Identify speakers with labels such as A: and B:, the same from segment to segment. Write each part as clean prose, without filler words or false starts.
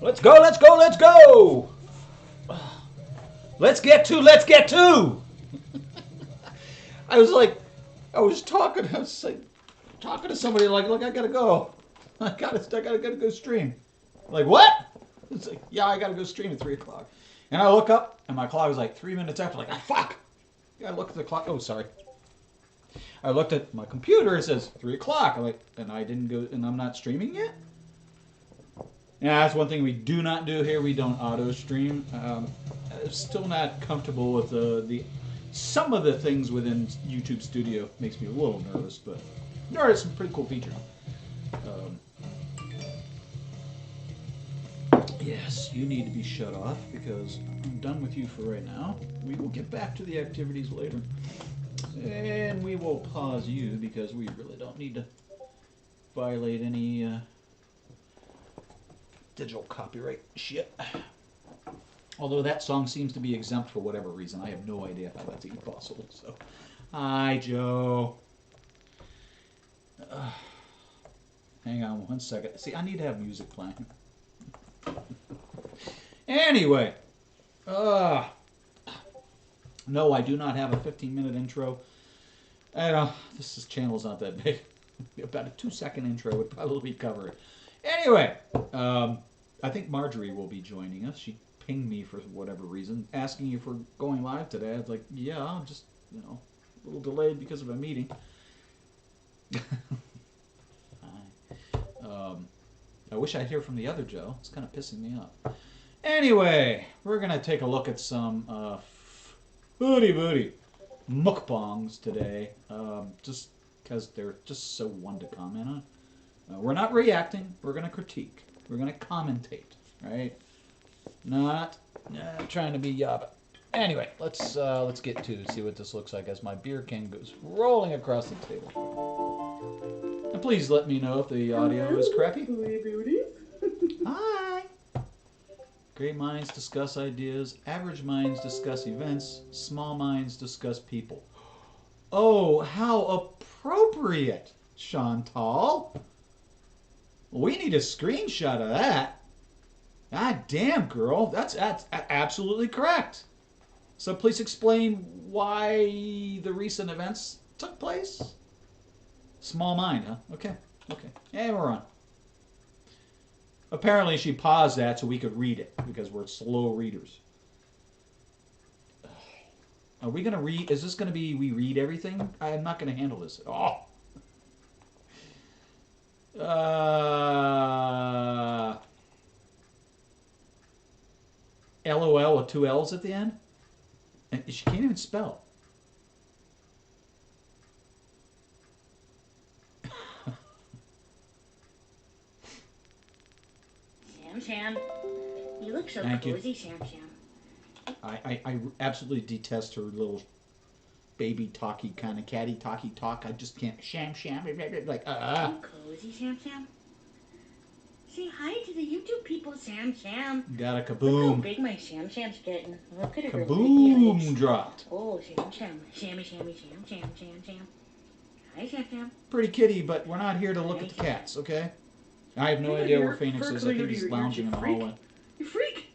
A: Let's go, let's go, let's go! Let's get to! I was like, I was like, talking to somebody like, look, I gotta go. I gotta go stream. Like, what? It's like, yeah, I gotta go stream at 3 o'clock. And I look up, and my clock was like 3 minutes after, like, ah, fuck! I looked at the clock, oh, sorry. I looked at my computer, it says 3 o'clock. I'm like, and I didn't go, and I'm not streaming yet? Yeah, that's one thing we do not do here. We don't auto stream. I'm still not comfortable with the some of the things within YouTube Studio. Makes me a little nervous, but there are some pretty cool features. Um, yes, you need to be shut off because I'm done with you for right now. We will get back to the activities later, and we will pause you because we really don't need to violate any digital copyright shit. Although that song seems to be exempt for whatever reason. I have no idea how that's even possible. So, hi, Joe. Hang on one second. See, I need to have music playing. Anyway. No, I do not have a 15-minute intro. I know, this channel's not that big. About a 2-second intro would probably cover it. Anyway, I think Marjorie will be joining us. She pinged me for whatever reason, asking if we're going live today. I was like, yeah, I'm just, a little delayed because of a meeting. I wish I'd hear from the other Joe. It's kind of pissing me off. Anyway, we're going to take a look at some Foodie Beauty mukbangs today, just because they're just so one to comment on. We're not reacting. We're going to critique. We're going to commentate, right? Not trying to be yabba. Anyway, let's get to see what this looks like as my beer can goes rolling across the table. And please let me know if the audio is crappy. Hi. Great minds discuss ideas. Average minds discuss events. Small minds discuss people. Oh, how appropriate, Chantal. We need a screenshot of that. God damn, girl. That's absolutely correct. So please explain why the recent events took place. Small mind, huh? Okay. And we're on. Apparently she paused that so we could read it because we're slow readers. Are we going to read? Is this going to be we read everything? I'm not going to handle this at all. LOL with 2 L's at the end? And she can't even spell.
B: Sham Sham. You look so
A: Thank
B: cozy,
A: you.
B: Sham Sham.
A: I absolutely detest her little baby talky kind of catty talky talk. I just can't. Sham. Like,
B: You cozy, Sham Sham. Say hi to the YouTube people, Sham Sham.
A: Got a
B: Look how
A: kaboom.
B: big my Sham Sham's getting. Look at her
A: Kaboom
B: legs.
A: dropped.
B: Oh, Sham Sham. Shammy, Sham Sham. Hi, Sham Sham.
A: Pretty kitty, but we're not here to look at the cats, okay? I have no idea where Phoenix is. I think he's lounging in the hallway.
B: You freak!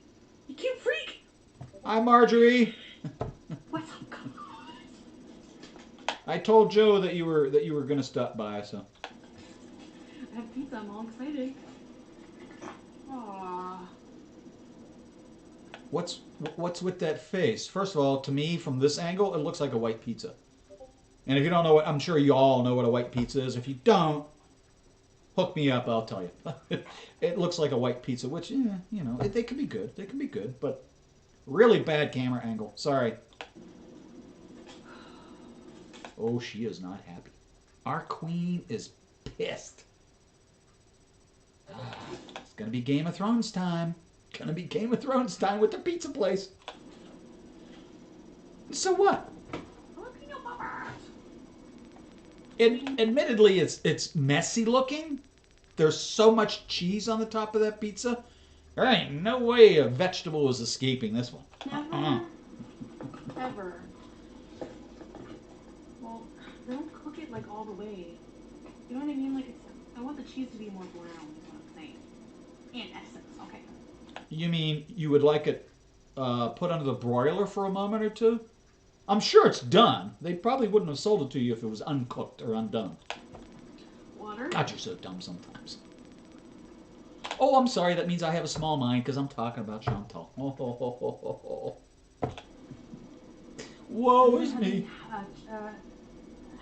B: You cute freak!
A: Hi, Marjorie.
B: What's up, guys?
A: I told Joe that you were gonna stop by, so.
B: I have pizza. I'm all excited. Aww.
A: What's with that face? First of all, to me, from this angle, it looks like a white pizza. And if you don't know what, I'm sure you all know what a white pizza is. If you don't, hook me up. I'll tell you. It looks like a white pizza, which, they can be good. They can be good, but really bad camera angle. Sorry. Oh, she is not happy. Our queen is pissed. It's gonna be Game of Thrones time. Gonna be Game of Thrones time with the pizza place. So what? Admittedly, it's messy looking. There's so much cheese on the top of that pizza. There ain't no way a vegetable is escaping this one.
B: Never. Ever. Well, they don't cook it like all the way. You know what I mean? Like I want the cheese to be more brown. Is what I'm saying. And essence. Okay.
A: You mean you would like it put under the broiler for a moment or two? I'm sure it's done. They probably wouldn't have sold it to you if it was uncooked or undone.
B: Water?
A: God, you're so dumb sometimes. Oh, I'm sorry. That means I have a small mind because I'm talking about Chantal. Oh, ho, ho, ho, ho, ho. Woe is me.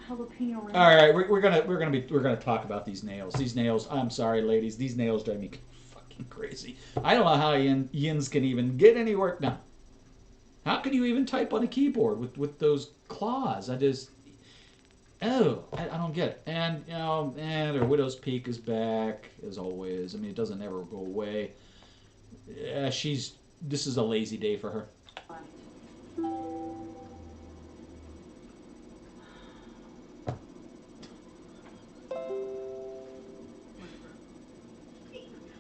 B: Jalapeno ranch.
A: All right, we're gonna talk about these nails. These nails. I'm sorry, ladies. These nails drive me fucking crazy. I don't know how Yins can even get any work done. How can you even type on a keyboard with those claws? I just, oh, I don't get it. And you know, their widow's peak is back as always. I mean, it doesn't ever go away. Yeah, this is a lazy day for her.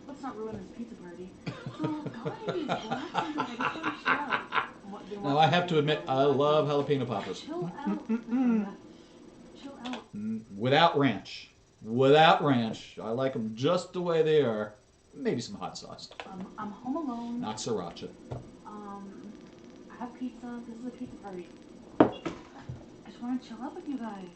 B: Let's not ruin this pizza party. So, guys,
A: Now, I have to admit, I love jalapeno poppers.
B: Chill out. Chill out.
A: Without ranch. Without ranch. I like them just the way they are. Maybe some hot sauce.
B: I'm home alone.
A: Not sriracha.
B: I have pizza. This is a pizza party. I just want to chill out with you guys.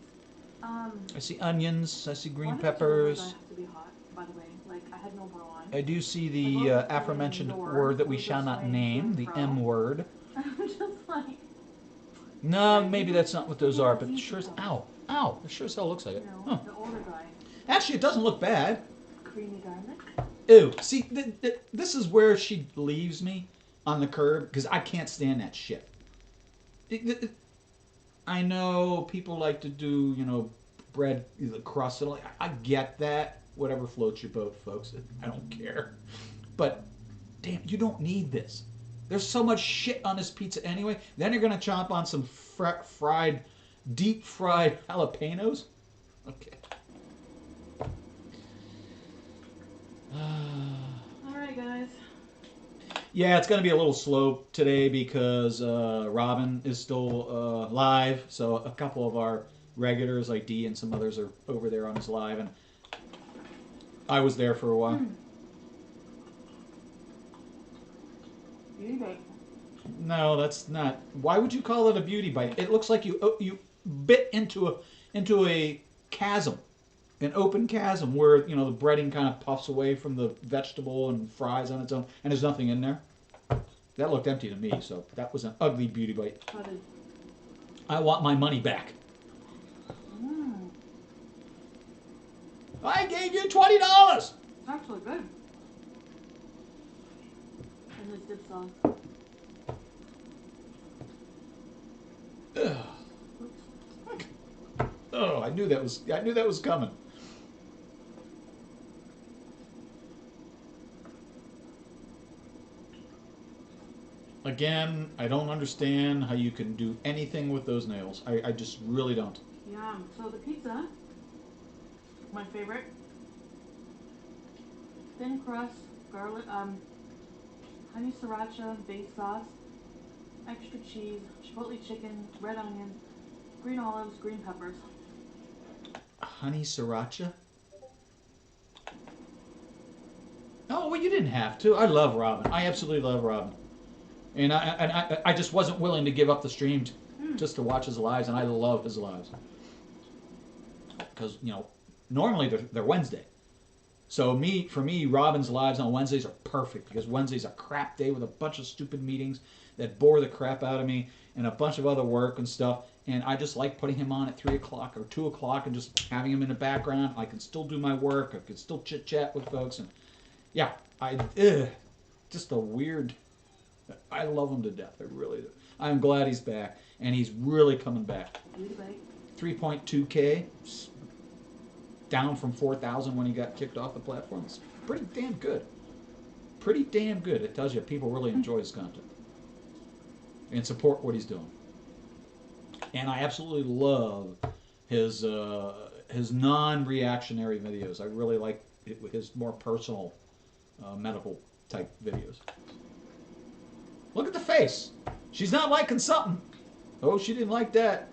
A: I see onions. I see green
B: why do
A: peppers.
B: I have to be hot, by the way? Like, I had no bra on.
A: I do see the aforementioned word that we shall not name, the M word.
B: I'm just like...
A: No, maybe that's not what those are, but sure as... Ow. Ow. It sure as hell looks like it.
B: You
A: Huh.
B: know, the older guy.
A: Actually, it doesn't look bad.
B: Creamy garlic.
A: Ew. See, this is where she leaves me on the curb, because I can't stand that shit. I know people like to do, you know, bread, the crust. And I get that. Whatever floats your boat, folks. I don't care. But, damn, you don't need this. There's so much shit on this pizza anyway. Then you're going to chomp on some deep fried jalapenos? Okay.
B: Alright, guys.
A: Yeah, it's going to be a little slow today because Robin is still live. So a couple of our regulars, like Dee and some others, are over there on his live. And I was there for a while.
B: Beauty bite.
A: No, that's not. Why would you call it a beauty bite? It looks like you bit into a chasm, an open chasm where you know the breading kind of puffs away from the vegetable and fries on its own, and there's nothing in there. That looked empty to me, so that was an ugly beauty bite. I want my money back. I gave you $20.
B: It's actually good. And this dip sauce.
A: Ugh. Oh, I knew that was coming. Again, I don't understand how you can do anything with those nails. I just really don't.
B: Yeah, so the pizza, my favorite, thin crust, garlic, honey sriracha base sauce, extra cheese, chipotle chicken, red onion, green olives, green peppers.
A: Honey sriracha? Oh, well, you didn't have to. I love Robin. I absolutely love Robin. And I just wasn't willing to give up the stream just to watch his lives, and I love his lives. Because, you know, normally they're Wednesday. So for me, Robin's lives on Wednesdays are perfect, because Wednesday's a crap day with a bunch of stupid meetings that bore the crap out of me, and a bunch of other work and stuff. And I just like putting him on at 3 o'clock or 2 o'clock and just having him in the background. I can still do my work. I can still chit-chat with folks. And yeah, just a weird... I love him to death. I really do. I'm glad he's back. And he's really coming back. 3.2K. Down from 4,000 when he got kicked off the platform. It's pretty damn good. Pretty damn good. It tells you people really enjoy his content. And support what he's doing. And I absolutely love his non-reactionary videos. I really like his more personal medical type videos. Look at the face. She's not liking something. Oh, she didn't like that.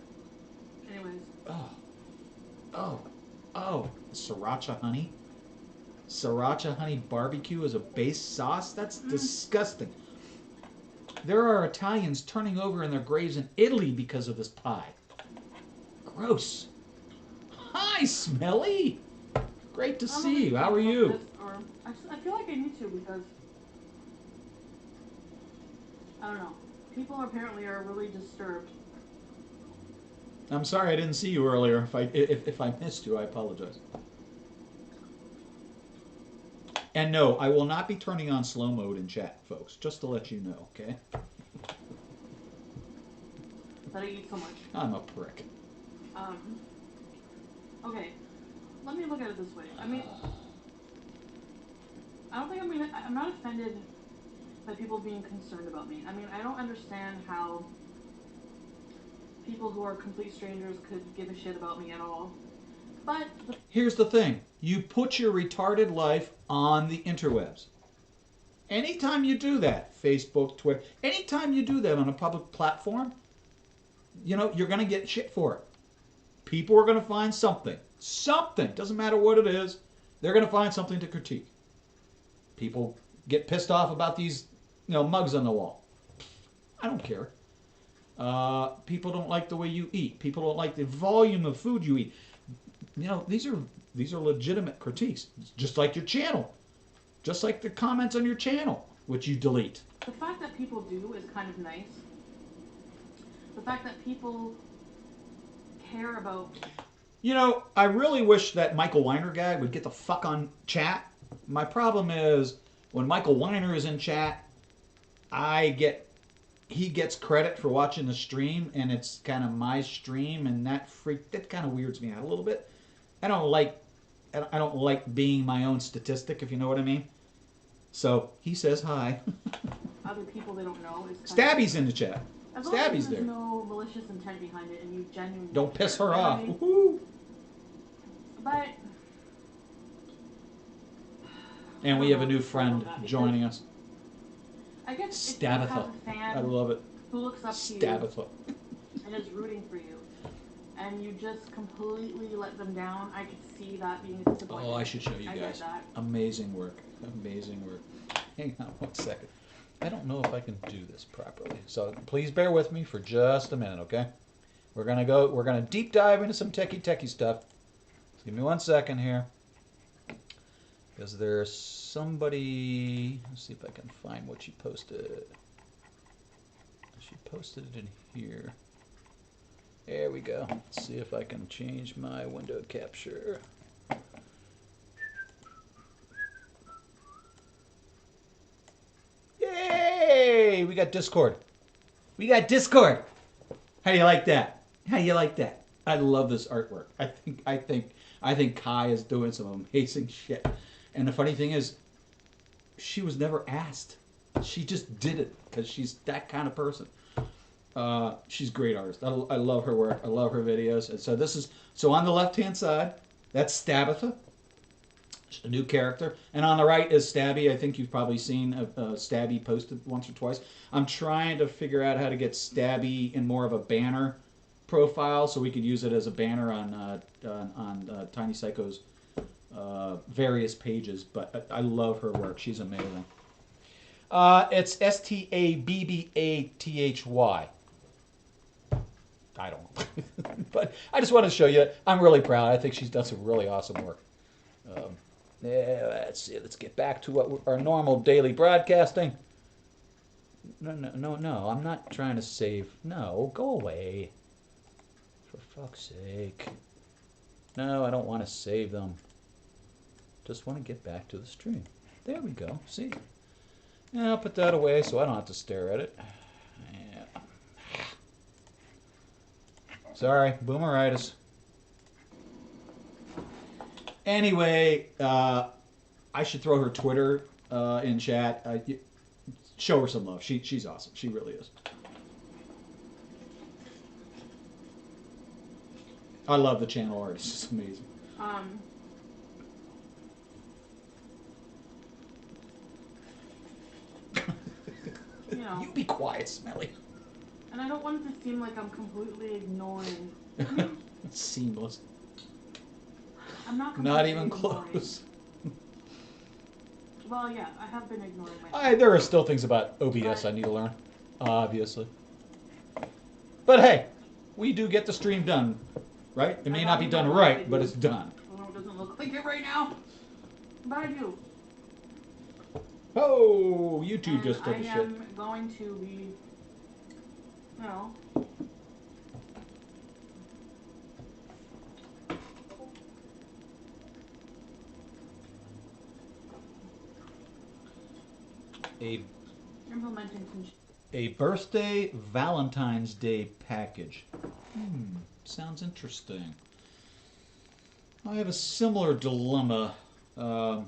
B: Anyways.
A: Oh. Sriracha honey. Sriracha honey barbecue as a base sauce? That's disgusting. There are Italians turning over in their graves in Italy because of this pie. Gross. Hi, Smelly. Great to see you. How are you?
B: I feel like I need to because I don't know. People apparently are really disturbed.
A: I'm sorry I didn't see you earlier. If I missed you, I apologize. And no, I will not be turning on slow mode in chat, folks. Just to let you know, okay?
B: That I eat so much.
A: I'm a prick.
B: Okay. Let me look at it this way. I mean, I don't think I'm not offended by people being concerned about me. I mean, I don't understand how people who are complete strangers could give a shit about me at all. But
A: here's the thing. You put your retarded life on the interwebs. Anytime you do that, Facebook, Twitter, anytime you do that on a public platform, you know, you're going to get shit for it. People are going to find something. Something. Doesn't matter what it is. They're going to find something to critique. People get pissed off about these, you know, mugs on the wall. I don't care. People don't like the way you eat. People don't like the volume of food you eat. You know, these are legitimate critiques. Just like your channel. Just like the comments on your channel, which you delete.
B: The fact that people do is kind of nice. The fact that people care about...
A: You know, I really wish that Michael Weiner guy would get the fuck on chat. My problem is, when Michael Weiner is in chat, he gets credit for watching the stream, and it's kind of my stream, and that kind of weirds me out a little bit. I don't like being my own statistic, if you know what I mean. So he says hi.
B: Other people they don't know.
A: Stabby's in the chat.
B: As long as
A: Stabby's
B: there's
A: there.
B: no malicious intent behind it, and you genuinely
A: don't piss her
B: care,
A: off.
B: Right?
A: Woohoo!
B: But.
A: And we have a new friend joining us.
B: I guess
A: Stabitha.
B: If you have a fan
A: I love it.
B: who looks up to you
A: Stabitha.
B: and is rooting for you, and you just completely let them down, I could see that being a disappointment.
A: Oh, I should show you guys.
B: Get that.
A: Amazing work. Amazing work. Hang on 1 second. I don't know if I can do this properly. So please bear with me for just a minute, okay? We're gonna deep dive into some techie stuff. Just give me 1 second here. Because there's somebody, let's see if I can find what she posted. She posted it in here. There we go. Let's see if I can change my window capture. Yay! We got Discord. We got Discord. How do you like that? How do you like that? I love this artwork. I think Kai is doing some amazing shit. And the funny thing is, she was never asked. She just did it because she's that kind of person. She's a great artist. I love her work. I love her videos. And so on the left-hand side, that's Stabitha, a new character. And on the right is Stabby. I think you've probably seen Stabby posted once or twice. I'm trying to figure out how to get Stabby in more of a banner profile so we could use it as a banner on Tiny Psycho's various pages. But I love her work. She's amazing. It's Stabbathy. I don't know. But I just want to show you. I'm really proud. I think she's done some really awesome work. Yeah, let's see. Let's get back to our normal daily broadcasting. No. I'm not trying to save. No, go away. For fuck's sake. No, I don't want to save them. Just want to get back to the stream. There we go. See? Yeah, I'll put that away so I don't have to stare at it. Yeah. Sorry, boomeritis. Anyway, I should throw her Twitter in chat. Show her some love. She's awesome. She really is. I love the channel art. It's just amazing.
B: You know.
A: You be quiet, Smelly.
B: And I don't want it to seem like I'm completely ignoring. I mean,
A: it's seamless.
B: I'm not
A: even
B: ignoring.
A: close.
B: Well, yeah, I have been ignoring my.
A: There are still things about OBS I need to learn, obviously. But hey, we do get the stream done, right? It may not be done right, but it's done.
B: Well, it doesn't look like it right now, but I do.
A: Oh, YouTube
B: And
A: just took a shit.
B: I am going to be, you know. Implementing some.
A: A birthday Valentine's Day package. Sounds interesting. I have a similar dilemma. I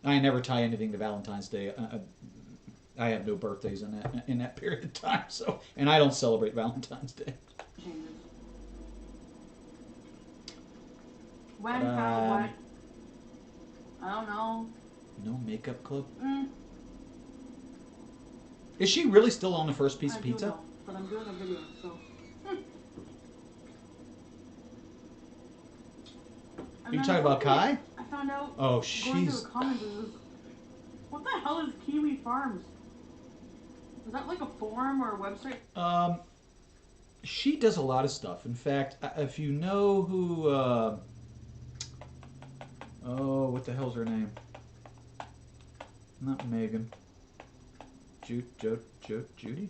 A: never tie anything to Valentine's Day. I have no birthdays in that period of time, so and I don't celebrate Valentine's Day.
B: Changes. When, how, what? I don't know.
A: No makeup club.
B: Mm.
A: Is she really still on the first piece of pizza?
B: I do know, but I'm doing a video, so.
A: Are you talking about Kai?
B: I found out.
A: Oh,
B: Going
A: she's.
B: through the comments what the hell is Kiwi Farms? Is that like a forum or a website?
A: She does a lot of stuff. In fact, if you know who, what the hell's her name? Not Megan. Judy?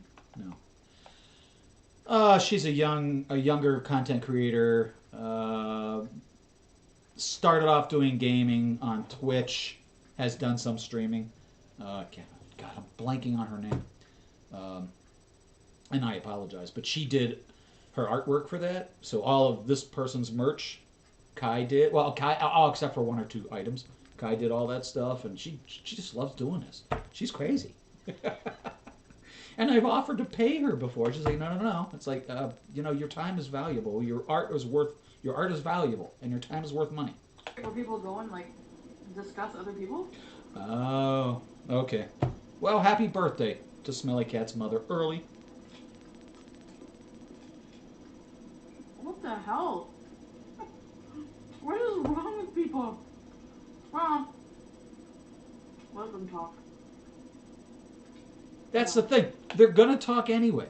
A: No. She's a younger content creator. Started off doing gaming on Twitch. Has done some streaming. God, I'm blanking on her name. And I apologize, but she did her artwork for that. So all of this person's merch, Kai did. Well, Kai, all except for one or two items. Kai did all that stuff, and she just loves doing this. She's crazy. And I've offered to pay her before. She's like, no. It's like, your time is valuable. Your art is valuable, and your time is worth money.
B: Where people go and like discuss other people.
A: Oh, okay. Well, happy birthday to Smelly Cat's mother early.
B: What the hell? What is wrong with people? Well, let them talk.
A: That's the thing. They're going to talk anyway.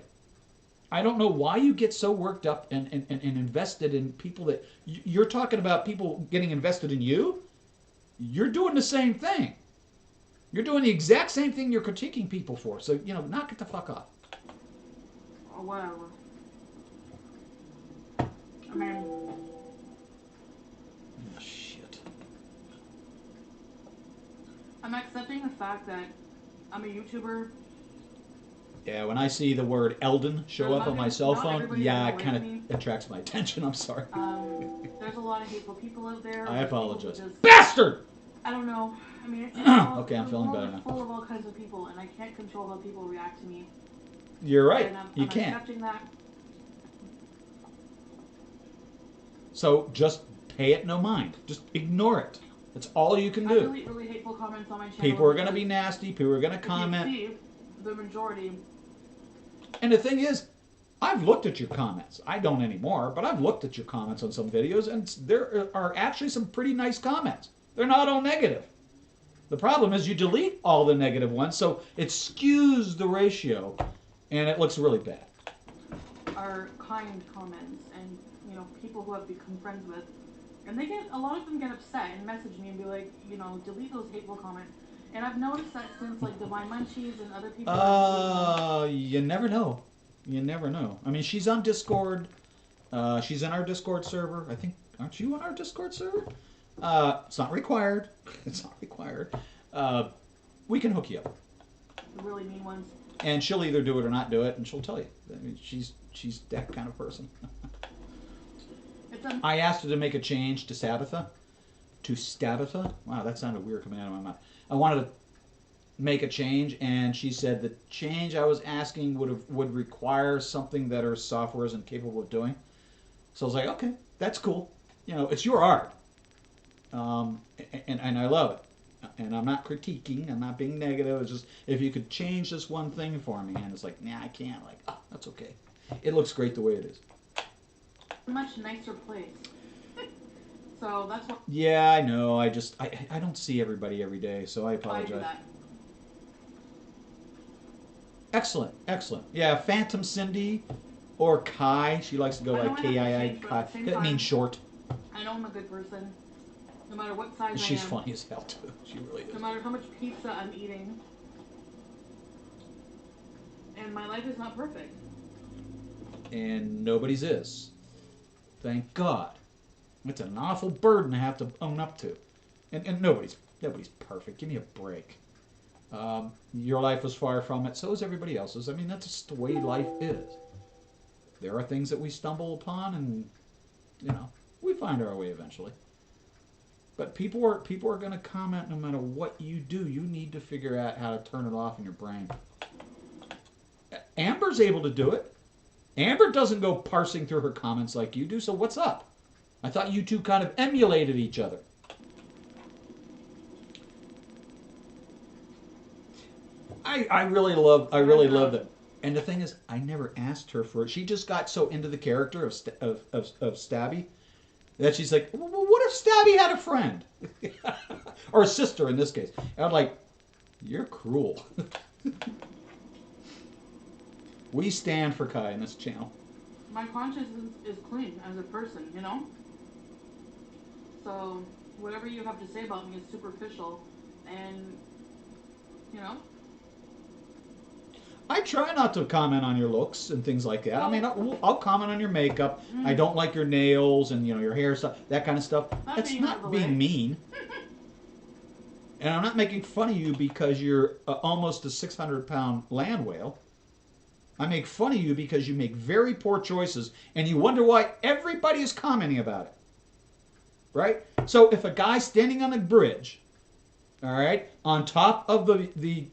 A: I don't know why you get so worked up and invested in people that... You're talking about people getting invested in you? You're doing the same thing. You're doing the exact same thing you're critiquing people for. So, knock it the fuck off.
B: Or whatever. I mean...
A: Oh, shit.
B: I'm accepting the fact that I'm a YouTuber.
A: Yeah, when I see the word Eldon show up on my cell phone, yeah, it kind of attracts my attention. I'm sorry.
B: There's a lot of hateful people out there.
A: I apologize. Bastard!
B: I don't know. I mean, it's all,
A: okay, I'm feeling better now.
B: Full of all kinds of people, and I can't control how people react to me.
A: You're right.
B: And
A: you can't.
B: Accepting that.
A: So just pay it no mind. Just ignore it. That's all you can do.
B: I delete really hateful comments on my channel.
A: People are going to be nasty. People are going to comment.
B: You see, the majority.
A: And the thing is, I've looked at your comments. I don't anymore, but I've looked at your comments on some videos, and there are actually some pretty nice comments. They're not all negative. The problem is you delete all the negative ones, so it skews the ratio, and it looks really bad.
B: Are kind comments, and people who I've become friends with, and a lot of them get upset and message me and be like, delete those hateful comments. And I've noticed that since like Divine Munchies and other people.
A: You never know. You never know. I mean, she's on Discord. She's in our Discord server. I think, aren't you on our Discord server? It's not required. It's not required. We can hook you up.
B: The really mean ones.
A: And she'll either do it or not do it, and she'll tell you. I mean, she's that kind of person. I asked her to make a change to Sabbatha. To Stabitha? Wow, that sounded weird coming out of my mouth. I wanted to make a change, and she said the change I was asking would require something that her software isn't capable of doing. So I was like, okay, that's cool. It's your art. And I love it. And I'm not critiquing. I'm not being negative. It's just, if you could change this one thing for me. And it's like, nah, I can't. Like, oh, that's okay. It looks great the way it is.
B: A much nicer place. So that's why
A: Yeah, I know. I don't see everybody every day, so I
B: I do
A: apologize.
B: that.
A: Excellent, excellent. Yeah, Phantom Cindy or Kai. She likes to go
B: I know
A: like
B: I have to
A: K-I-I,
B: change, but
A: Kai.
B: at the same
A: That means
B: time,
A: short.
B: I know I'm a good person. No matter what size I
A: She's
B: am,
A: funny as hell, too. She really
B: no
A: is.
B: matter how much pizza I'm eating, and my life is not perfect.
A: And nobody's is. Thank God. It's an awful burden to have to own up to. And nobody's perfect. Give me a break. Your life is far from it. So is everybody else's. I mean, that's just the way life is. There are things that we stumble upon, and we find our way eventually. But people are going to comment no matter what you do. You need to figure out how to turn it off in your brain. Amber's able to do it. Amber doesn't go parsing through her comments like you do. So what's up? I thought you two kind of emulated each other. I really love that. And the thing is, I never asked her for it. She just got so into the character of Stabby that she's like, well, what if Stabby had a friend? Or a sister in this case. And I'm like, you're cruel. We stand for Kai in this channel.
B: My conscience is clean as a person, you know? So, whatever you have to say about me is superficial, and, you know?
A: I try not to comment on your looks and things like that. I mean, I'll comment on your makeup. I don't like your nails and your hair stuff, that kind of stuff. That's not being mean. And I'm not making fun of you because you're almost a 600-pound land whale. I make fun of you because you make very poor choices, and you wonder why everybody is commenting about it. Right? So if a guy's standing on a bridge, all right, on top of the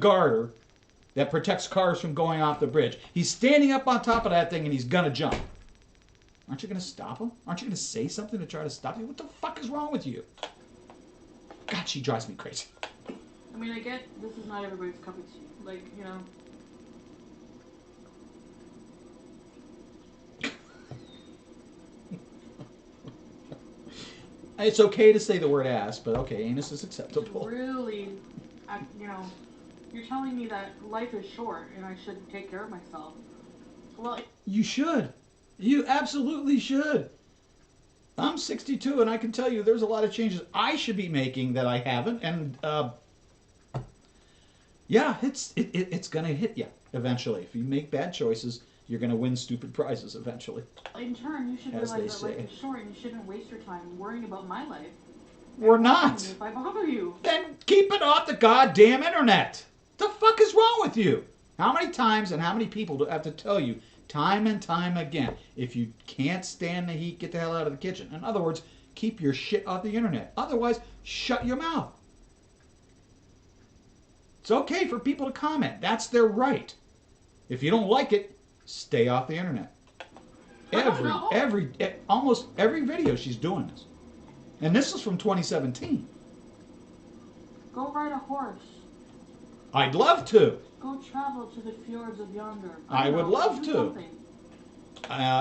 A: garter that protects cars from going off the bridge, he's standing up on top of that thing and he's gonna jump. Aren't you gonna stop him? Aren't you gonna say something to try to stop him? What the fuck is wrong with you? God, she drives me crazy.
B: I mean, I get this is not everybody's cup of tea. Like, you know.
A: It's okay to say the word ass, but okay, anus is acceptable.
B: Really, you know, you're telling me that life is short and I should take care of myself. Well,
A: you should. You absolutely should. I'm 62, and I can tell you there's a lot of changes I should be making that I haven't, and yeah, it's gonna hit you eventually. If you make bad choices, you're gonna win stupid prizes eventually.
B: In turn, you should realize that life is short and you shouldn't waste your time worrying about my life.
A: We're not.
B: If I bother you,
A: then keep it off the goddamn internet. The fuck is wrong with you? How many times and how many people do I have to tell you time and time again, if you can't stand the heat, get the hell out of the kitchen? In other words, keep your shit off the internet. Otherwise, shut your mouth. It's okay for people to comment. That's their right. If you don't like it, stay off the internet. Almost every video she's doing this. And this is from 2017.
B: go ride a horse.
A: I'd love to.
B: Go travel to the fjords of yonder.
A: I would love to.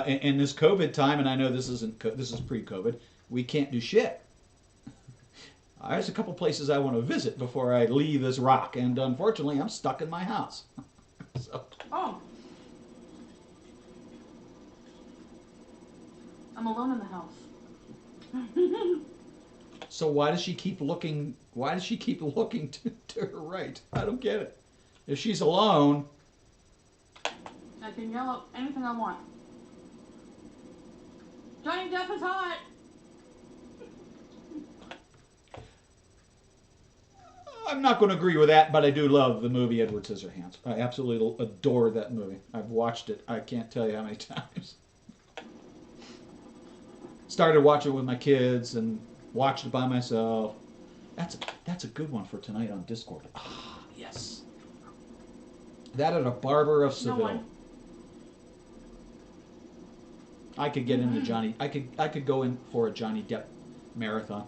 A: In this COVID time, and I know this is pre-COVID, we can't do shit. There's a couple places I want to visit before I leave this rock, and unfortunately, I'm stuck in my house. So.
B: Oh. I'm alone in the house.
A: So why does she keep looking? Why does she keep looking to her right? I don't get it. If she's alone,
B: I can yell out anything I want. Johnny Depp is hot.
A: I'm not going to agree with that, but I do love the movie Edward Scissorhands. I absolutely adore that movie. I've watched it. I can't tell you how many times. Started watching it with my kids and watched it by myself. That's a good one for tonight on Discord. Ah, yes. That and a Barber of Seville.
B: No,
A: I could get into Johnny. I could go in for a Johnny Depp marathon.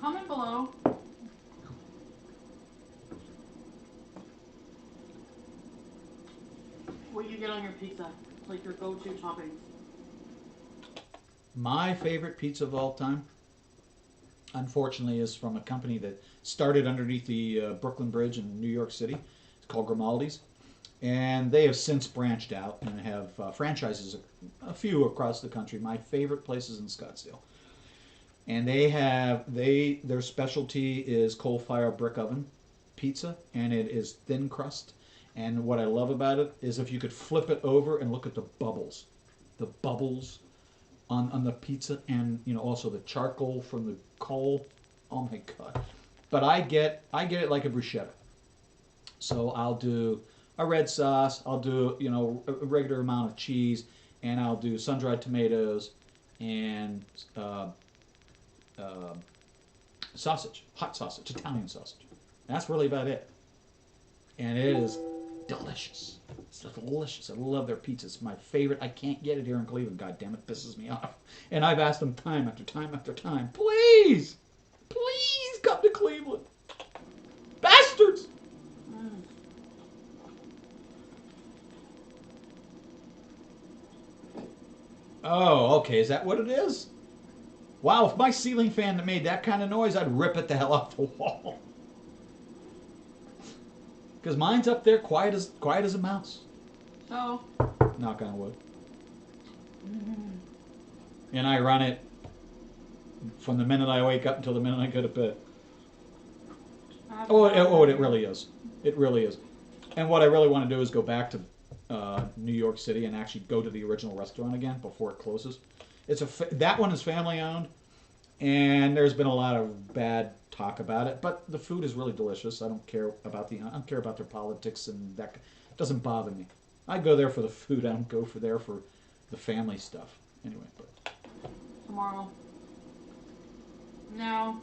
B: Comment below. you get on your pizza? Like your go-to toppings?
A: My favorite pizza of all time, unfortunately, is from a company that started underneath the Brooklyn Bridge in New York City. It's called Grimaldi's. And they have since branched out and have franchises, a few across the country. My favorite place is in Scottsdale. And their specialty is coal-fired brick oven pizza, and it is thin crust. And what I love about it is if you could flip it over and look at the bubbles on the pizza, and also the charcoal from the coal. Oh my god! But I get it like a bruschetta. So I'll do a red sauce. I'll do a regular amount of cheese, and I'll do sun-dried tomatoes and sausage, hot sausage, Italian sausage. That's really about it. And it is delicious. It's delicious. I love their pizza. It's my favorite. I can't get it here in Cleveland. God damn it, pisses me off. And I've asked them time after time after time, please, please come to Cleveland. Bastards!
B: Mm.
A: Oh, okay. Is that what it is? Wow, if my ceiling fan that made that kind of noise, I'd rip it the hell off the wall. Because mine's up there quiet as a mouse.
B: So.
A: Knock on wood.
B: Mm-hmm.
A: And I run it from the minute I wake up until the minute I go to bed. It really is. It really is. And what I really want to do is go back to New York City and actually go to the original restaurant again before it closes. That one is family owned, and there's been a lot of bad talk about it, but the food is really delicious. I don't care about their politics, and that doesn't bother me. I go there for the food. I don't go there for the family stuff. Anyway, but
B: Tomorrow. Now.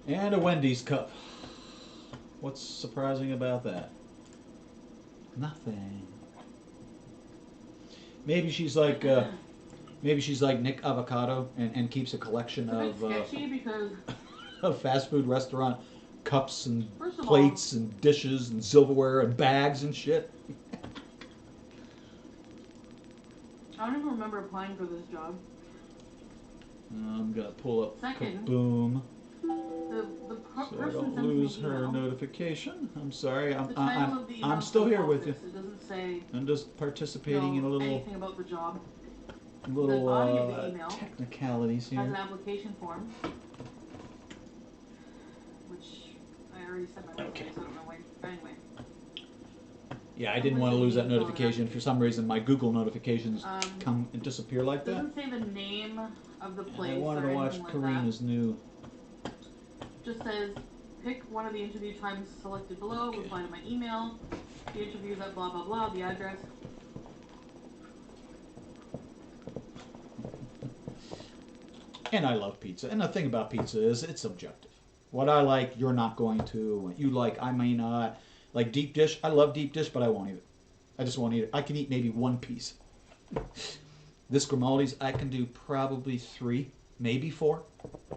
A: And a Wendy's cup. What's surprising about that? Nothing. Maybe she's like Nick Avocado and keeps a collection
B: it's a bit sketchy because
A: of fast food restaurant cups and plates and dishes and silverware and bags and shit.
B: I don't even remember applying for this job.
A: I'm gonna pull up
B: Second,
A: Kaboom.
B: The
A: So I
B: person
A: don't
B: sends
A: lose
B: me an
A: her
B: email.
A: notification. I'm sorry.
B: The title of the email
A: I'm still here with you.
B: It doesn't say.
A: I'm just participating in a little
B: anything about the job. The
A: little
B: body of the email
A: technicalities
B: has an
A: here.
B: application form, which I already said my
A: Okay.
B: so I don't know why. But anyway.
A: Yeah, I didn't want to lose that notification. For some reason, my Google notifications come and disappear like
B: It
A: that.
B: doesn't say the name of the place.
A: I wanted
B: or
A: to watch
B: anything like
A: Karina's new.
B: Just says, pick one of the interview times selected below,
A: Okay.
B: reply to my email, the interview's at blah blah blah, the address.
A: And I love pizza. And the thing about pizza is it's subjective. What I like, you're not going to. What you like, I may not. Like deep dish, I love deep dish, but I won't eat it. I just won't eat it. I can eat maybe one piece. This Grimaldi's, I can do probably 3, maybe 4.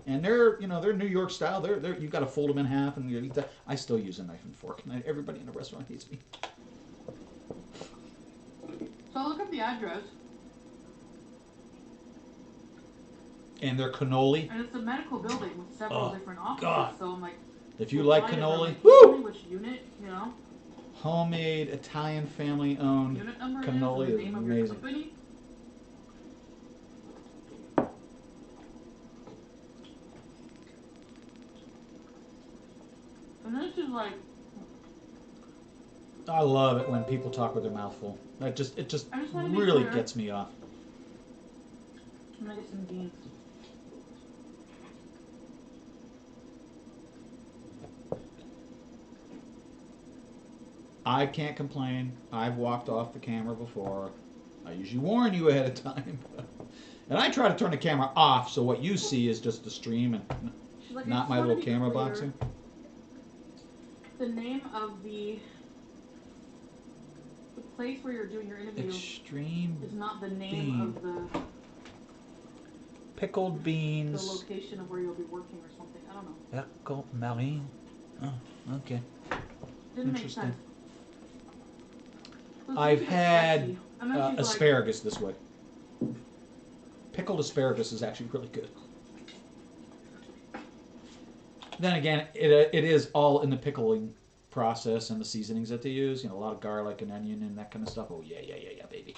A: And they're New York style. They're you got to fold them in half and you eat that. I still use a knife and fork. And everybody in the restaurant hates me.
B: So I look up the address.
A: And their cannoli.
B: And it's a medical building with several different offices.
A: God.
B: So I'm like,
A: If you like cannoli,
B: woo! Which unit,
A: homemade Italian family owned
B: unit number
A: cannoli
B: is,
A: is
B: the name of your
A: amazing.
B: company. And this is like,
A: I love it when people talk with their mouth full. It just
B: wanna be
A: really
B: clear.
A: gets me off.
B: I'm gonna get some beans.
A: I can't complain. I've walked off the camera before. I usually warn you ahead of time. And I try to turn the camera off so what you see is just the stream and
B: Like,
A: not my little camera boxing.
B: The name of the the place where you're doing your interview
A: Extreme
B: is not the name
A: bean.
B: of
A: Pickled
B: the
A: beans.
B: location of where you'll be working or something. I don't know.
A: Pickle marine. Oh, okay.
B: Didn't make
A: Interesting.
B: sense. So it's
A: I've
B: a bit
A: had
B: sketchy. And then she's
A: asparagus this way. Pickled asparagus is actually really good. Then again, it is all in the pickling process and the seasonings that they use. You know, a lot of garlic and onion and that kind of stuff. Oh yeah, baby.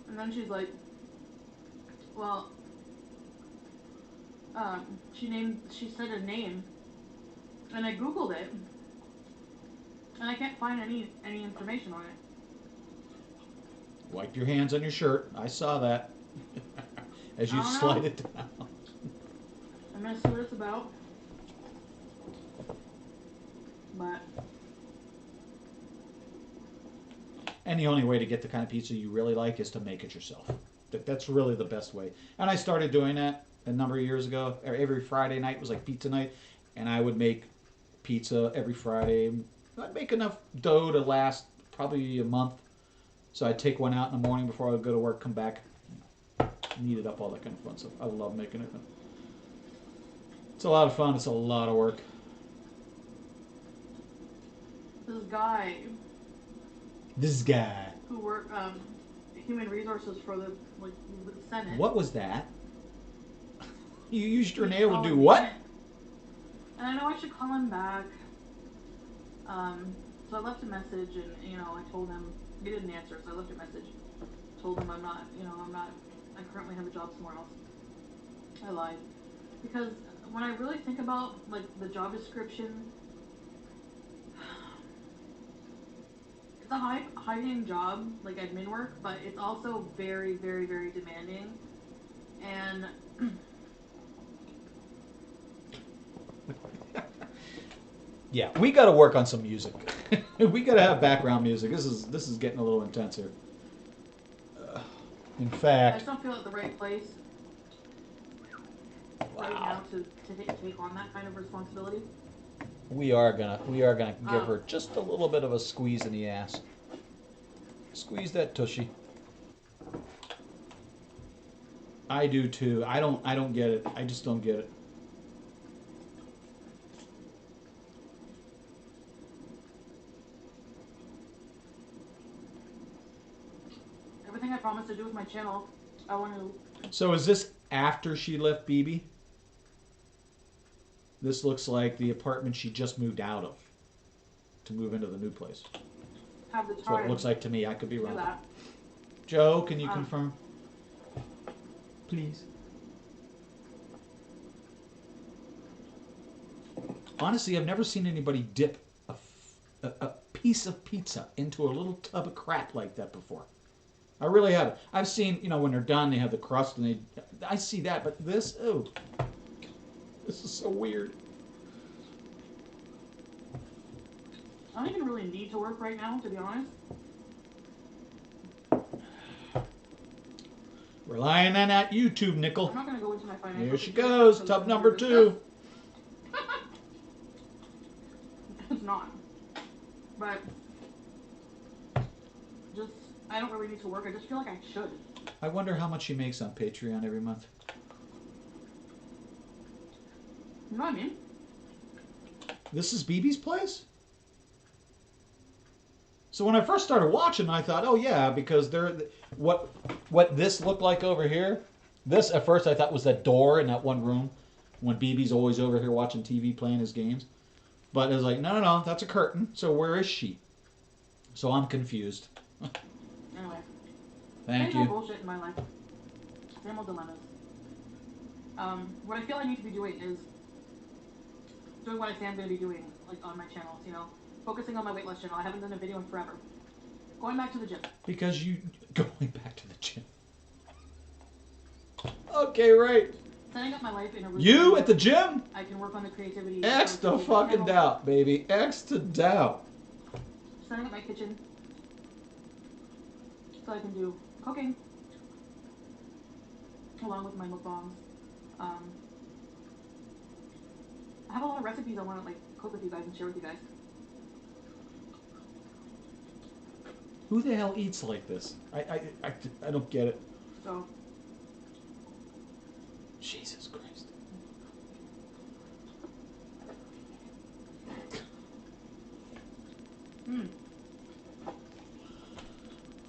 B: And then she's like, well, she said a name, and I Googled it, and I can't find any information on it.
A: Wipe your hands on your shirt. I saw that. As you slide it down.
B: I'm gonna see what it's about. But.
A: And the only way to get the kind of pizza you really like is to make it yourself. That's really the best way. And I started doing that a number of years ago. Every Friday night was like pizza night. And I would make pizza every Friday. I'd make enough dough to last probably a month. So I'd take one out in the morning before I would go to work, come back, knead it up, all that kind of fun stuff. I love making it. It's a lot of fun. It's a lot of work.
B: This guy who worked human resources for the Senate.
A: What was that? You used your nail to do what?
B: And I know I should call him back. So I left a message, and I told him he didn't answer. So I left a message. Told him I'm not. I currently have a job somewhere else. I lied because when I really think about the job description. It's a high-paying job, like admin work, but it's also very, very, very demanding. And
A: yeah, we got to work on some music. We got to have background music. This is getting a little intense here. In fact,
B: I just don't feel at the right place right now to take on that kind of responsibility.
A: We are gonna give her just a little bit of a squeeze in the ass. Squeeze that tushy. I do too. I don't get it. I just don't get it.
B: Everything I promised to do with my channel, I want to.
A: So is this after she left BB? This looks like the apartment she just moved out of to move into the new place.
B: Have the time.
A: That's what it looks like to me. I could be wrong.
B: That.
A: Joe, can you confirm? Please. Honestly, I've never seen anybody dip a piece of pizza into a little tub of crap like that before. I really haven't. I've seen, when they're done, they have the crust, and I see that, but this, oh. This is so weird.
B: I don't even really need to work right now, to be honest.
A: Relying on that YouTube, Nickel.
B: I'm not going to go into my financial.
A: Here she goes, tub number 2.
B: It's not. But just, I don't really need to work. I just feel like I should.
A: I wonder how much she makes on Patreon every month.
B: You know what I mean?
A: This is BB's place? So when I first started watching, I thought, oh yeah, because what this looked like over here, this at first I thought was that door in that one room when BB's always over here watching TV playing his games. But it was like, no, that's a curtain. So where is she? So I'm confused.
B: Anyway.
A: Thank
B: you.
A: you.
B: Same old bullshit in my life. Same old dilemmas. What I feel I need to be doing is doing what I say I'm going to be doing, on my channels, focusing on my weight loss channel. I haven't done a video in forever. Going back to the gym.
A: Because going back to the gym. Okay, right.
B: Setting up my life in a routine.
A: You at the gym?
B: I can work on the creativity.
A: X to fucking doubt, baby. X to doubt.
B: Setting up my kitchen so I can do cooking along with my mukbangs. I have a lot of recipes I want to cook with you guys and share with you guys.
A: Who the hell eats like this? I don't get it.
B: So,
A: Jesus Christ.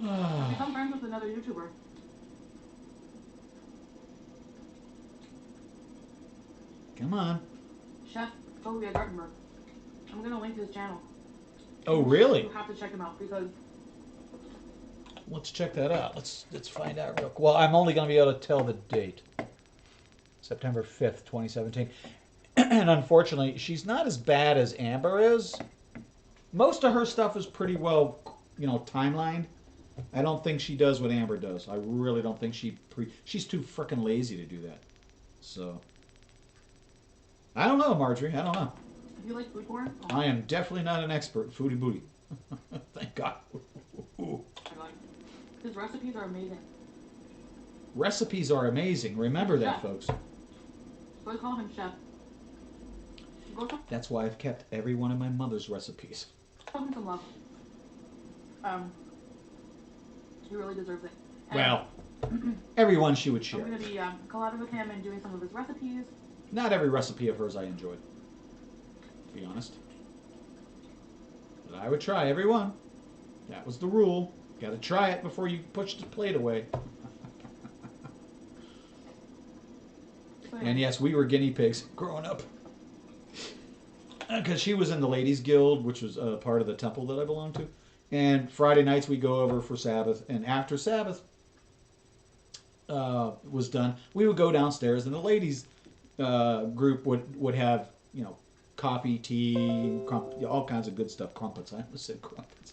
B: I've become friends with another YouTuber.
A: Come on.
B: Chef Sylvia Gartenberg. I'm gonna link his channel.
A: Oh, really?
B: You have to check him out because
A: Let's check that out. Let's find out real quick. Well, I'm only going to be able to tell the date. September 5th, 2017. And unfortunately, she's not as bad as Amber is. Most of her stuff is pretty well, timelined. I don't think she does what Amber does. I really don't think she's too frickin' lazy to do that. So, I don't know, Marjorie. I don't know.
B: if you like food porn,
A: I am definitely not an expert. Foodie Beauty. Thank God.
B: his recipes are amazing.
A: Recipes are amazing. Remember that, folks.
B: So I call him Chef.
A: That's why I've kept every one of my mother's recipes.
B: Show him some love. He really deserves it. And
A: Well, everyone she would share.
B: I'm going to be collabing with him and doing some of his recipes.
A: Not every recipe of hers I enjoyed, to be honest. But I would try every one. That was the rule. Got to try it before you push the plate away. And yes, we were guinea pigs growing up. Because she was in the Ladies Guild, which was part of the temple that I belonged to. And Friday nights we go over for Sabbath. And after Sabbath was done, we would go downstairs, and the ladies group would have, coffee, tea, all kinds of good stuff. Crumpets. I almost said crumpets.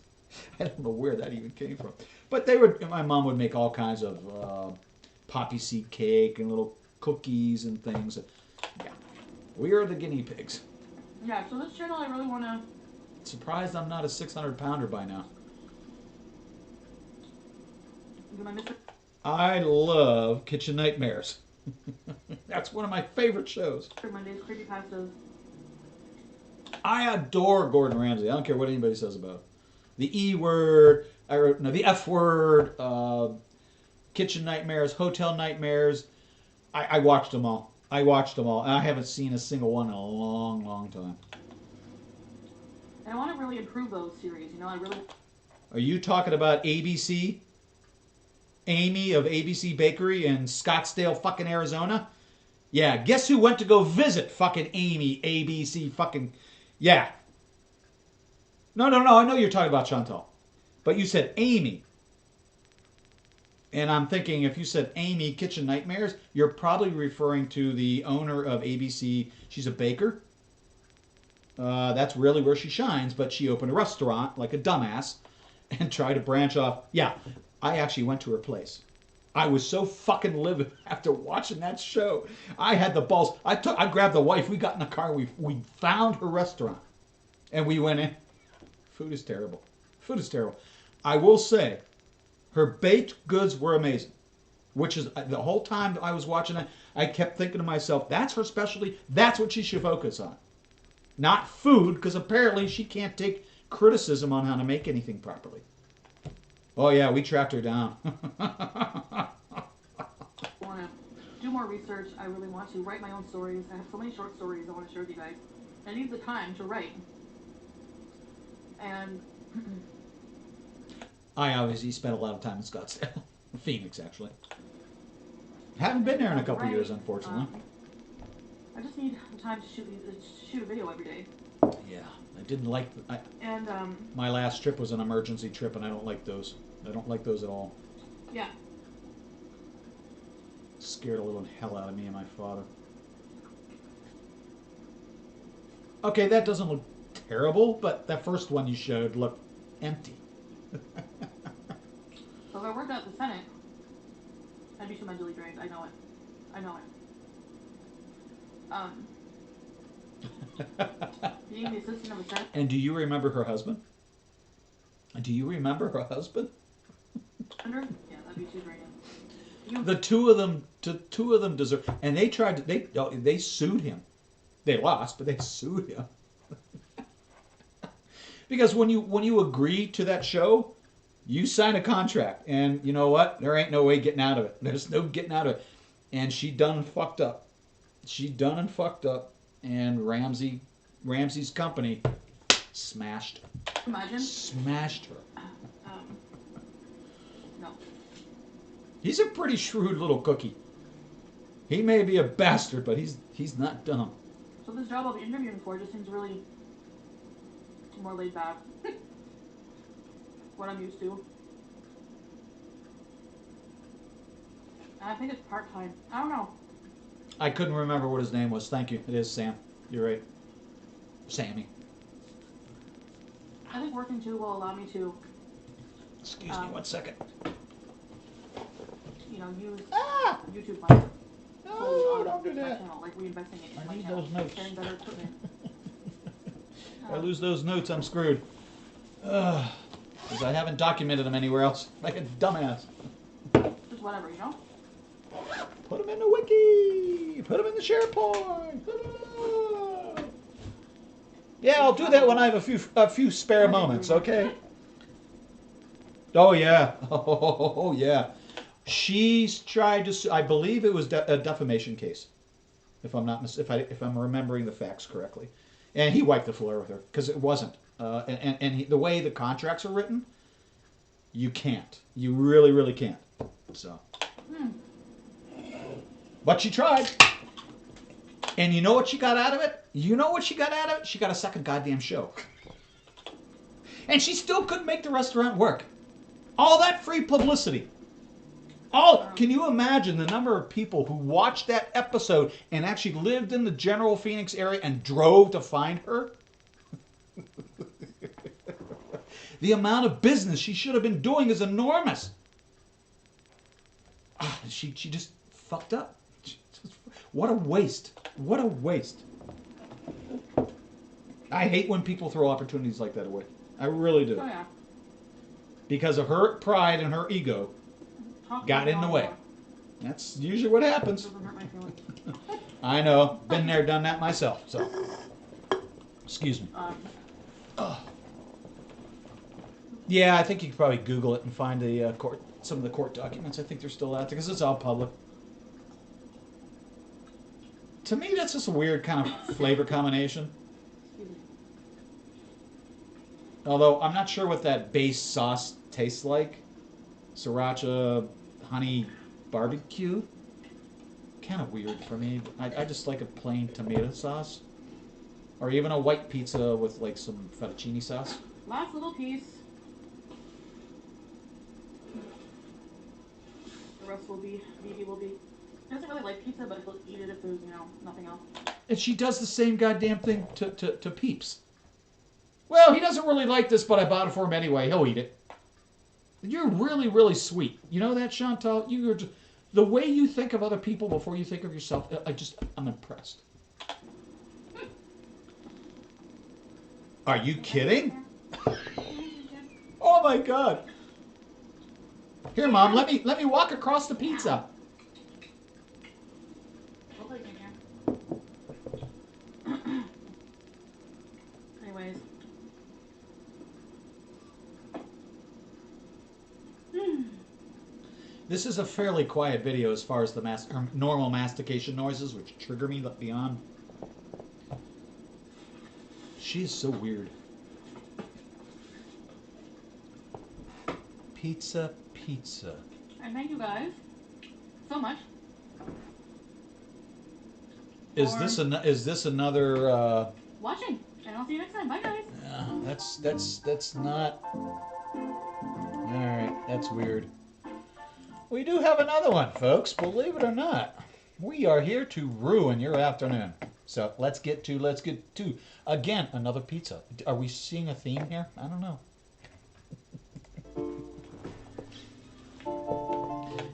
A: I don't know where that even came from. But my mom would make all kinds of poppy seed cake and little cookies and things. Yeah. We are the guinea pigs.
B: Yeah, so this channel I really want to...
A: Surprised I'm not a 600-pounder by now. I love Kitchen Nightmares. That's one of my favorite shows.
B: Monday's creepypastas.
A: I adore Gordon Ramsay. I don't care what anybody says about it. The E word, the F word, Kitchen Nightmares, Hotel Nightmares. I watched them all. And I haven't seen a single one in a long, long time.
B: And I want to really improve those series.
A: Are you talking about ABC? Amy of ABC Bakery in Scottsdale, fucking Arizona? Yeah, guess who went to go visit fucking Amy, ABC fucking... Yeah. No, I know you're talking about Chantal. But you said Amy. And I'm thinking, if you said Amy Kitchen Nightmares, you're probably referring to the owner of ABC. She's a baker. That's really where she shines, but she opened a restaurant like a dumbass and tried to branch off. Yeah, I actually went to her place. I was so fucking livid after watching that show. I had the balls. I grabbed the wife. We got in the car. We found her restaurant. And we went in. Food is terrible. I will say, her baked goods were amazing. Which is, the whole time I was watching it, I kept thinking to myself, that's her specialty. That's what she should focus on. Not food, because apparently she can't take criticism on how to make anything properly. Oh yeah, we tracked her down.
B: I want to do more research. I really want to write my own stories. I have so many short stories I want to share with you guys. I need the time to write. And
A: I obviously spent a lot of time in Scottsdale. Phoenix, actually. Haven't been there in a couple years, unfortunately.
B: I just need the time to shoot a video every day.
A: Yeah, I didn't like... my last trip was an emergency trip, and I don't like those. I don't like those at all.
B: Yeah.
A: Scared a little hell out of me and my father. Okay, that doesn't look terrible, but that first one you showed looked empty.
B: So if I worked at the Senate, I'd be too mentally drained. I know it. Being the assistant of a Senate.
A: And do you remember her husband?
B: Yeah, that'd be too draining.
A: The two of them deserve, and they tried to, they sued him. They lost, but they sued him. Because when you agree to that show, You sign a contract, and you know what? There ain't no way getting out of it. There's no getting out of it. And she done fucked up. She done and fucked up, and Ramsey's company smashed.
B: Imagine.
A: Smashed her.
B: No.
A: He's a pretty shrewd little cookie. He may be a bastard, but he's not dumb.
B: So this job I'll be interviewing for just seems really more laid back. What I'm used to. And I think it's part-time. I don't know.
A: I couldn't remember what his name was. Thank you. It is Sam. You're right. Sammy.
B: I think working too will allow me to,
A: Excuse me 1 second.
B: you know, use
A: Ah!
B: YouTube money.
A: No, don't do
B: My
A: that.
B: channel, like reinvesting it in
A: I
B: my
A: need
B: channel.
A: those notes.
B: Getting better equipment.
A: If I lose those notes, I'm screwed. Because I haven't documented them anywhere else. Like a dumbass.
B: Just whatever, you know?
A: Put them in the wiki. Put them in the SharePoint. Ta-da! Yeah, I'll do that when I have a few spare moments. Okay. Oh yeah. Oh yeah. She's tried to. I believe it was a defamation case, if I'm remembering the facts correctly. And he wiped the floor with her because it wasn't. The way the contracts are written, you can't. You really, really can't. So. But she tried. And you know what she got out of it? You know what she got out of it? She got a second goddamn show. And she still couldn't make the restaurant work. All that free publicity. Can you imagine the number of people who watched that episode and actually lived in the general Phoenix area and drove to find her? The amount of business she should have been doing is enormous. She just fucked up. What a waste. What a waste. I hate when people throw opportunities like that away. I really do.
B: Oh, yeah.
A: Because of her pride and her ego got in the way. That's usually what happens.
B: Doesn't hurt my feelings.
A: I know. Been there, done that myself. So, excuse me. Yeah, I think you could probably Google it and find some of the court documents. I think they're still out there because it's all public. To me, that's just a weird kind of flavor combination. Although, I'm not sure what that base sauce tastes like. Sriracha, honey, barbecue. Kind of weird for me. I just like a plain tomato sauce. Or even a white pizza with like some fettuccine sauce.
B: Last little piece. The rest will be, BB will be. He doesn't really like pizza, but he'll eat it if there's, nothing else.
A: And she does the same goddamn thing to Peeps. Well, he doesn't really like this, but I bought it for him anyway. He'll eat it. You're really, really sweet. You know that, Chantal? You're just, the way you think of other people before you think of yourself, I'm impressed. Are you kidding? Oh my God. Here, Mom, let me walk across the pizza.
B: Anyways.
A: This is a fairly quiet video as far as the normal mastication noises, which trigger me beyond. She is so weird. Pizza, pizza.
B: And thank you guys so much.
A: Is this another?
B: Watching, and I'll see you next time. Bye, guys.
A: That's not. All right, that's weird. We do have another one, folks. Believe it or not, we are here to ruin your afternoon. So let's get to again another pizza. Are we seeing a theme here? I don't know.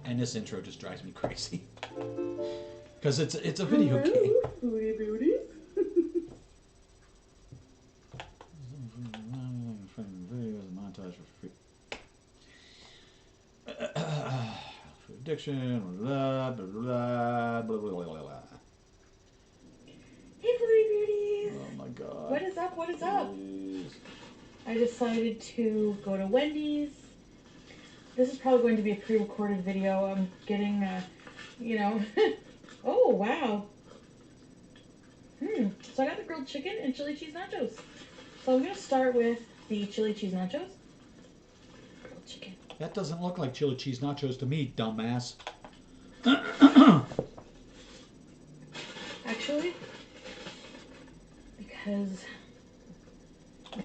A: And this intro just drives me crazy because it's a video game.
B: Foodie Beauty.
A: Montage for free. Addiction. Blah blah blah blah blah blah blah.
C: Hey, Foodie Beauties!
A: Oh my God.
C: What is up? What is up?
A: Please.
C: I decided to go to Wendy's
B: This is probably going to be a pre-recorded video. I'm getting, you know. Oh, wow. So I got the grilled chicken and chili cheese nachos. So I'm going to start with the chili cheese nachos. Grilled chicken.
A: That doesn't look like chili cheese nachos to me, dumbass.
B: Actually, because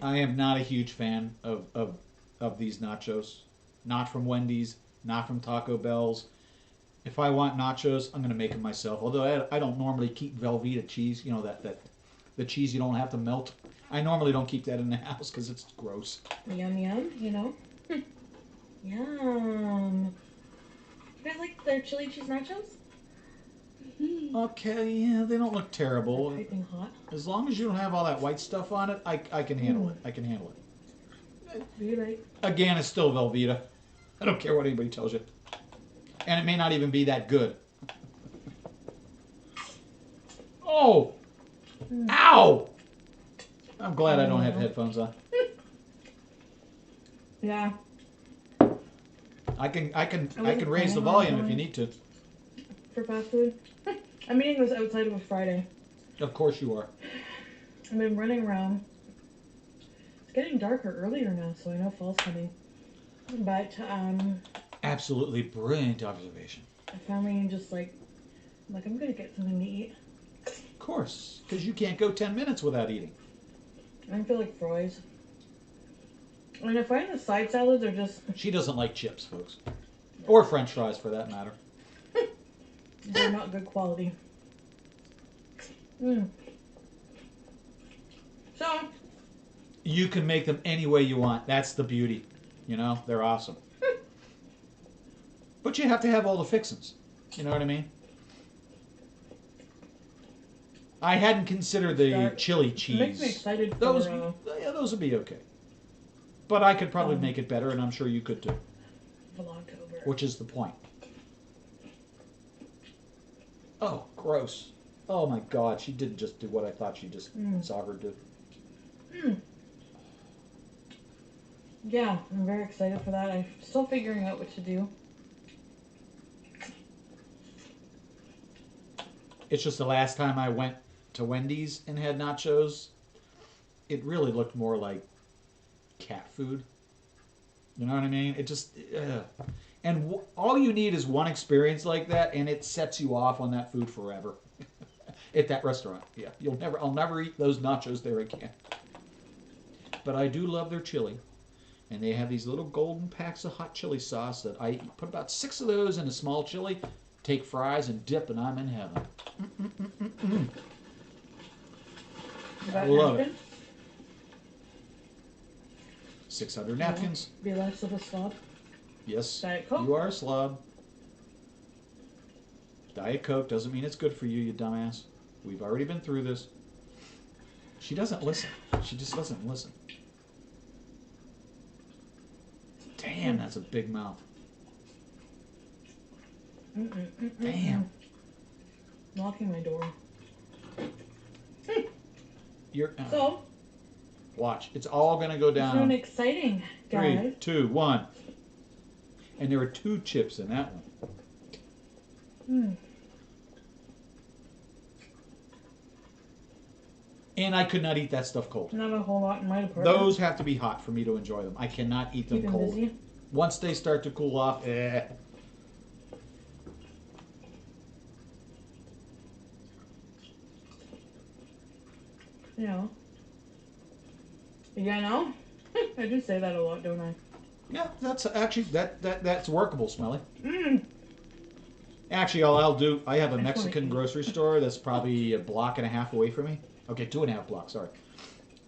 A: I am not a huge fan of these nachos. Not from Wendy's, not from Taco Bell's. If I want nachos, I'm going to make them myself. Although I don't normally keep Velveeta cheese, you know, that the cheese you don't have to melt. I normally don't keep that in the house because it's gross.
B: yum yum, you know. Yum. You guys like their chili cheese nachos?
A: Okay, yeah, they don't look terrible.
B: Piping hot.
A: As long as you don't have all that white stuff on it, I can handle it. I can handle it.
B: Do you like?
A: Again, it's still Velveeta. I don't care what anybody tells you. And it may not even be that good. Oh! Ow! I'm glad I don't have headphones on.
B: Yeah.
A: I can raise the volume if you need to.
B: For fast food. I'm eating this outside of a Friday.
A: Of course you are.
B: I've been running around. It's getting darker earlier now, so I know fall's coming. But
A: Absolutely brilliant observation.
B: I finally just like I'm gonna get something to eat.
A: Of course, because you can't go 10 minutes without eating.
B: I feel like fries. And I find the side salads are just...
A: She doesn't like chips, folks. Or French fries, for that matter.
B: They're not good quality. So...
A: You can make them any way you want. That's the beauty. You know, they're awesome. But you have to have all the fixings. You know what I mean? I hadn't considered the chili cheese.
B: It makes me excited for...
A: Those would be okay. But I could probably make it better, and I'm sure you could too.
B: Vlogtober.
A: Which is the point. Oh, gross. Oh my God, she didn't just do what I thought she just saw her do.
B: Yeah, I'm very excited for that. I'm still figuring out what to do.
A: It's just the last time I went to Wendy's and had nachos, it really looked more like cat food. You know what I mean? It just... And all you need is one experience like that, and it sets you off on that food forever. At that restaurant. Yeah, I'll never eat those nachos there again. But I do love their chili. And they have these little golden packs of hot chili sauce that I put about 6 of those in a small chili, take fries and dip, and I'm in heaven. I love it. 600 napkins.
B: Be less of a slob.
A: Yes,
B: Diet Coke.
A: you are a slob. Diet Coke doesn't mean it's good for you, you dumbass. We've already been through this. She doesn't listen. She just doesn't listen. Damn, that's a big mouth. Damn.
B: Locking my door.
A: You're...
B: So...
A: Watch. It's all going to go down.
B: It's really exciting, guys.
A: 3, 2, 1. And there were 2 chips in that one. And I could not eat that stuff cold.
B: Not a whole lot in my department.
A: Those have to be hot for me to enjoy them. I cannot eat them cold.
B: Busy.
A: Once they start to cool off,
B: You know. Yeah, no? I do say that a lot, don't I?
A: Yeah, that's actually that's workable, Smelly. Actually, all I'll do, I have a Mexican grocery store that's probably a block and a half away from me. Okay, 2.5 blocks. Sorry.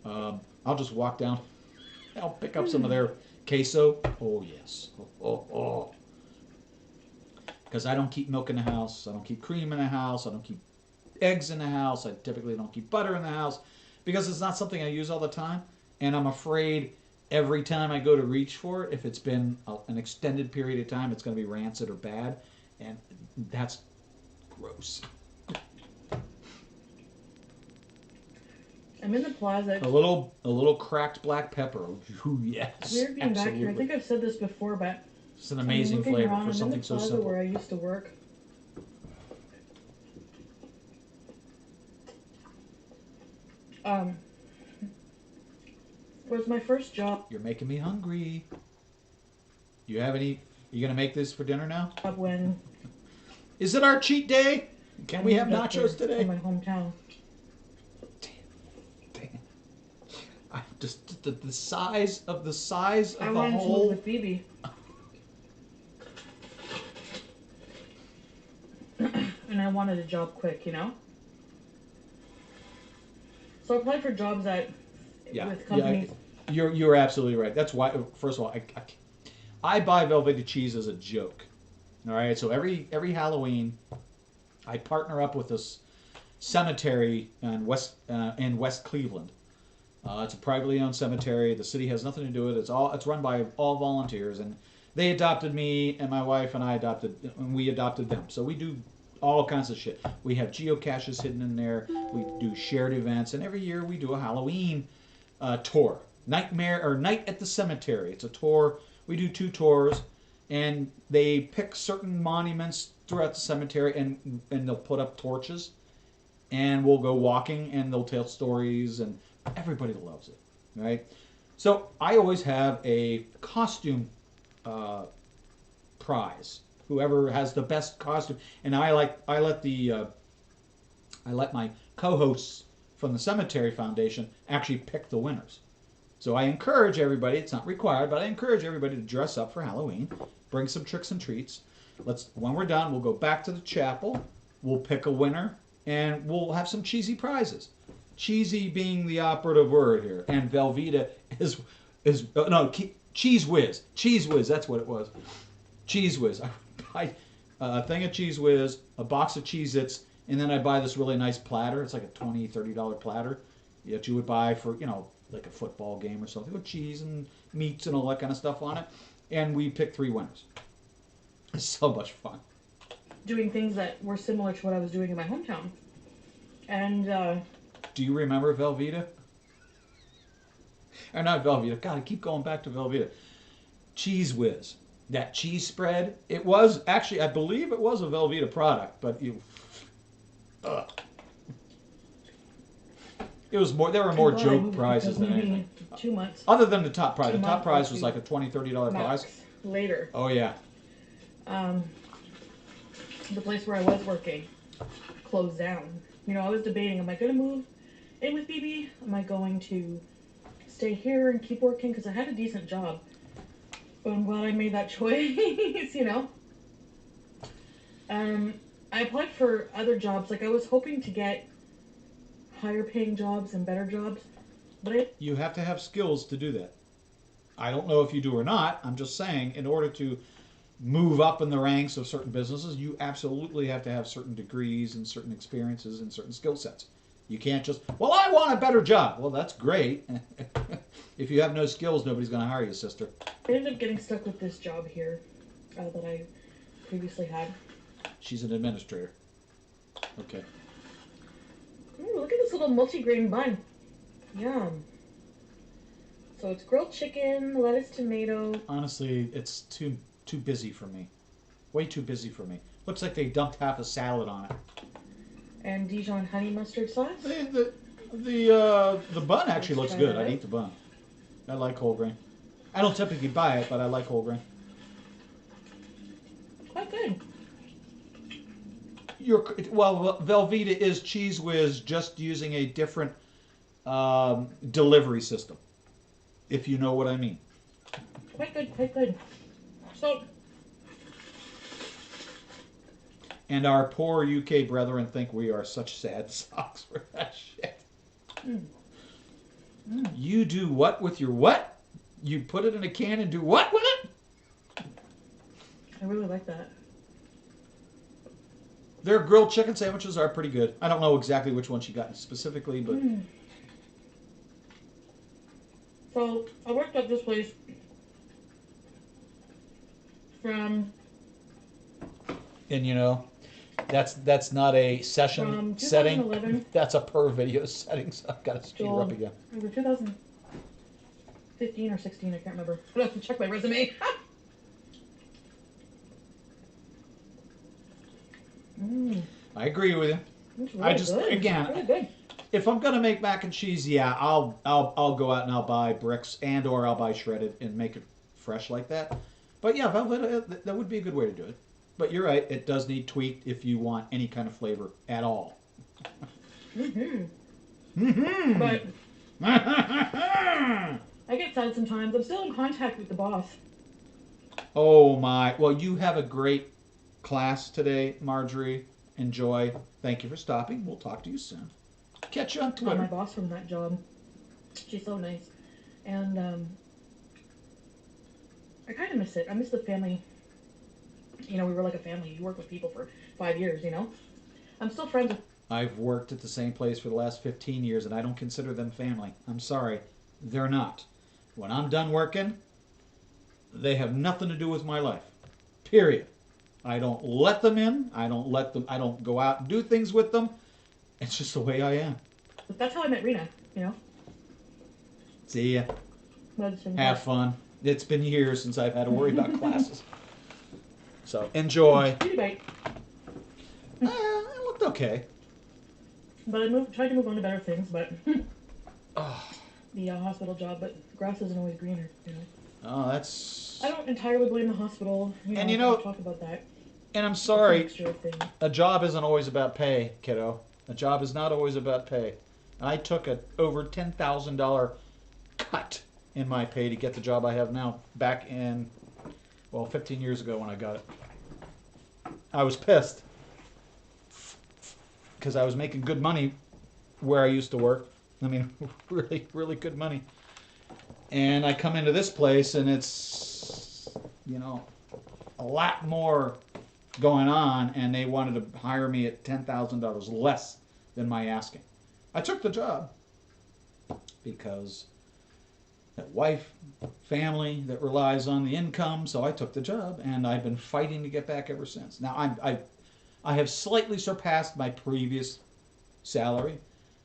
A: I'll just walk down. I'll pick up some of their queso. Oh yes. Oh. Because I don't keep milk in the house. I don't keep cream in the house. I don't keep eggs in the house. I typically don't keep butter in the house because it's not something I use all the time. And I'm afraid every time I go to reach for it, if it's been an extended period of time, it's going to be rancid or bad. And that's gross.
B: I'm in the plaza.
A: A little cracked black pepper. Ooh, yes.
B: Weird being
A: absolutely.
B: back here. I think I've said this before, but
A: It's an amazing flavor for something so simple.
B: Where I used to work, was my first job.
A: You're making me hungry. You have any? You gonna make this for dinner now?
B: When
A: is it our cheat day? Can we have nachos today?
B: In my hometown.
A: Damn. I just the size of the hole.
B: I wanted to move with Phoebe. And I wanted a job quick, you know? So I applied for jobs with companies.
A: Yeah, you're absolutely right. That's why, first of all, I buy Velveeta cheese as a joke. All right, so every Halloween, I partner up with this cemetery in West Cleveland. It's a privately owned cemetery. The city has nothing to do with it. It's run by all volunteers, and they adopted me, and my wife and we adopted them. So we do all kinds of shit. We have geocaches hidden in there. We do shared events, and every year we do a Halloween tour. Night at the Cemetery. It's a tour. We do 2 tours, and they pick certain monuments throughout the cemetery, and they'll put up torches, and we'll go walking, and they'll tell stories, and everybody loves it, right? So I always have a costume prize. Whoever has the best costume, and I let my co-hosts from the Cemetery Foundation actually pick the winners. So I encourage everybody, it's not required, but I encourage everybody to dress up for Halloween, bring some tricks and treats. When we're done, we'll go back to the chapel, we'll pick a winner, and we'll have some cheesy prizes. Cheesy being the operative word here, and Velveeta is Cheese Whiz. Cheese Whiz, that's what it was. Cheese Whiz. I buy a thing of Cheese Whiz, a box of Cheez-Its, and then I buy this really nice platter. It's like a $20, $30 platter that you would buy for, like a football game or something, with cheese and meats and all that kind of stuff on it. And we pick 3 winners. It's so much fun.
B: Doing things that were similar to what I was doing in my hometown. And,
A: do you remember Velveeta? Or not Velveeta. God, I keep going back to Velveeta. Cheese Whiz. That cheese spread. It was, actually, I believe it was a Velveeta product, but it was more. There were more joke prizes than anything.
B: 2 months.
A: Other than the top prize. The top prize was like a $20, $30 prize.
B: Later.
A: Oh, yeah.
B: The place where I was working closed down. I was debating, am I going to move in with BB? Am I going to stay here and keep working? Because I had a decent job. But I'm glad I made that choice, I applied for other jobs. Like, I was hoping to get higher paying jobs and better jobs. But
A: you have to have skills to do that. I don't know if you do or not. I'm just saying, in order to move up in the ranks of certain businesses, you absolutely have to have certain degrees and certain experiences and certain skill sets. You can't just, well, I want a better job. Well, that's great. If you have no skills, nobody's going to hire you, sister.
B: I ended up getting stuck with this job here that I previously had.
A: She's an administrator. Okay.
B: Ooh, look at this little multi-grain bun. Yum. So it's grilled chicken, lettuce, tomato.
A: Honestly, it's too busy for me. Way too busy for me. Looks like they dumped half a salad on it.
B: And Dijon honey mustard sauce.
A: The bun actually looks good. I'd eat the bun. I like whole grain. I don't typically buy it, but I like whole grain.
B: Quite good.
A: Velveeta is Cheese Whiz, just using a different delivery system, if you know what I mean.
B: Quite good, quite good. So,
A: and our poor UK brethren think we are such sad socks for that shit. You do what with your what? You put it in a can and do what with it?
B: I really like that.
A: Their grilled chicken sandwiches are pretty good. I don't know exactly which one she got specifically, but...
B: So, I worked at this place from...
A: And that's not a session setting. That's a per video setting, so I've got to speed her up again.
B: It was 2015 or 16, I can't remember. I have to check my resume.
A: I agree with you.
C: It's really
A: I just
C: good.
A: again,
C: It's really good.
A: if I'm gonna make mac and cheese, yeah, I'll go out and I'll buy bricks and or I'll buy shredded and make it fresh like that. But yeah, velvet, that would be a good way to do it. But you're right, it does need tweaked if you want any kind of flavor at all.
C: But I get sad sometimes. I'm still in contact with the boss.
A: Oh my! Well, you have a great class today, Marjorie. Enjoy. Thank you for stopping. We'll talk to you soon. Catch you on
C: My
A: Twitter.
C: boss from that job. She's so nice. And I kind of miss it. I miss the family. You know, we were like a family. You work with people for 5 years, you know? I'm still friends with...
A: I've worked at the same place for the last 15 years, and I don't consider them family. I'm sorry. They're not. When I'm done working, they have nothing to do with my life. Period. I don't let them in. I don't go out and do things with them. It's just the way I am.
C: But that's how I met Rena, you know?
A: See ya.
C: That's been
A: Have fun. It's been years since I've had to worry about classes. So, enjoy.
C: Beauty bite.
A: It looked okay.
C: But I tried to move on to better things, but...
A: Oh,
C: the hospital job, but grass isn't always greener, you know?
A: That's...
C: I don't entirely blame the hospital.
A: And you know-
C: I'll talk about that.
A: And I'm
C: It's a
A: sorry,
C: mixture of things.
A: a job isn't always about pay, kiddo. A job is not always about pay. I took a over $10,000 cut in my pay to get the job I have now back in, well, 15 years ago when I got it. I was pissed because I was making good money where I used to work. I mean, really, really good money. And I come into this place and it's, you know, a lot more going on, and they wanted to hire me at $10,000 less than my asking. I took the job because a wife, family that relies on the income, so I took the job, and I've been fighting to get back ever since. Now I have slightly surpassed my previous salary,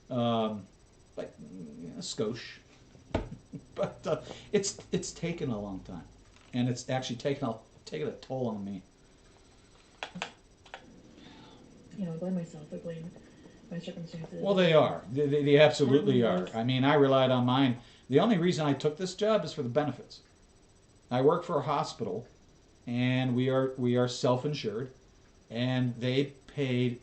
A: like a skosh, but it's taken a long time, and it's actually taken a toll on me.
C: You know, I blame myself. I blame my circumstances.
A: Well, they are. They absolutely are. I mean, I relied on mine. The only reason I took this job is for the benefits. I work for a hospital, and we are self-insured, and they paid,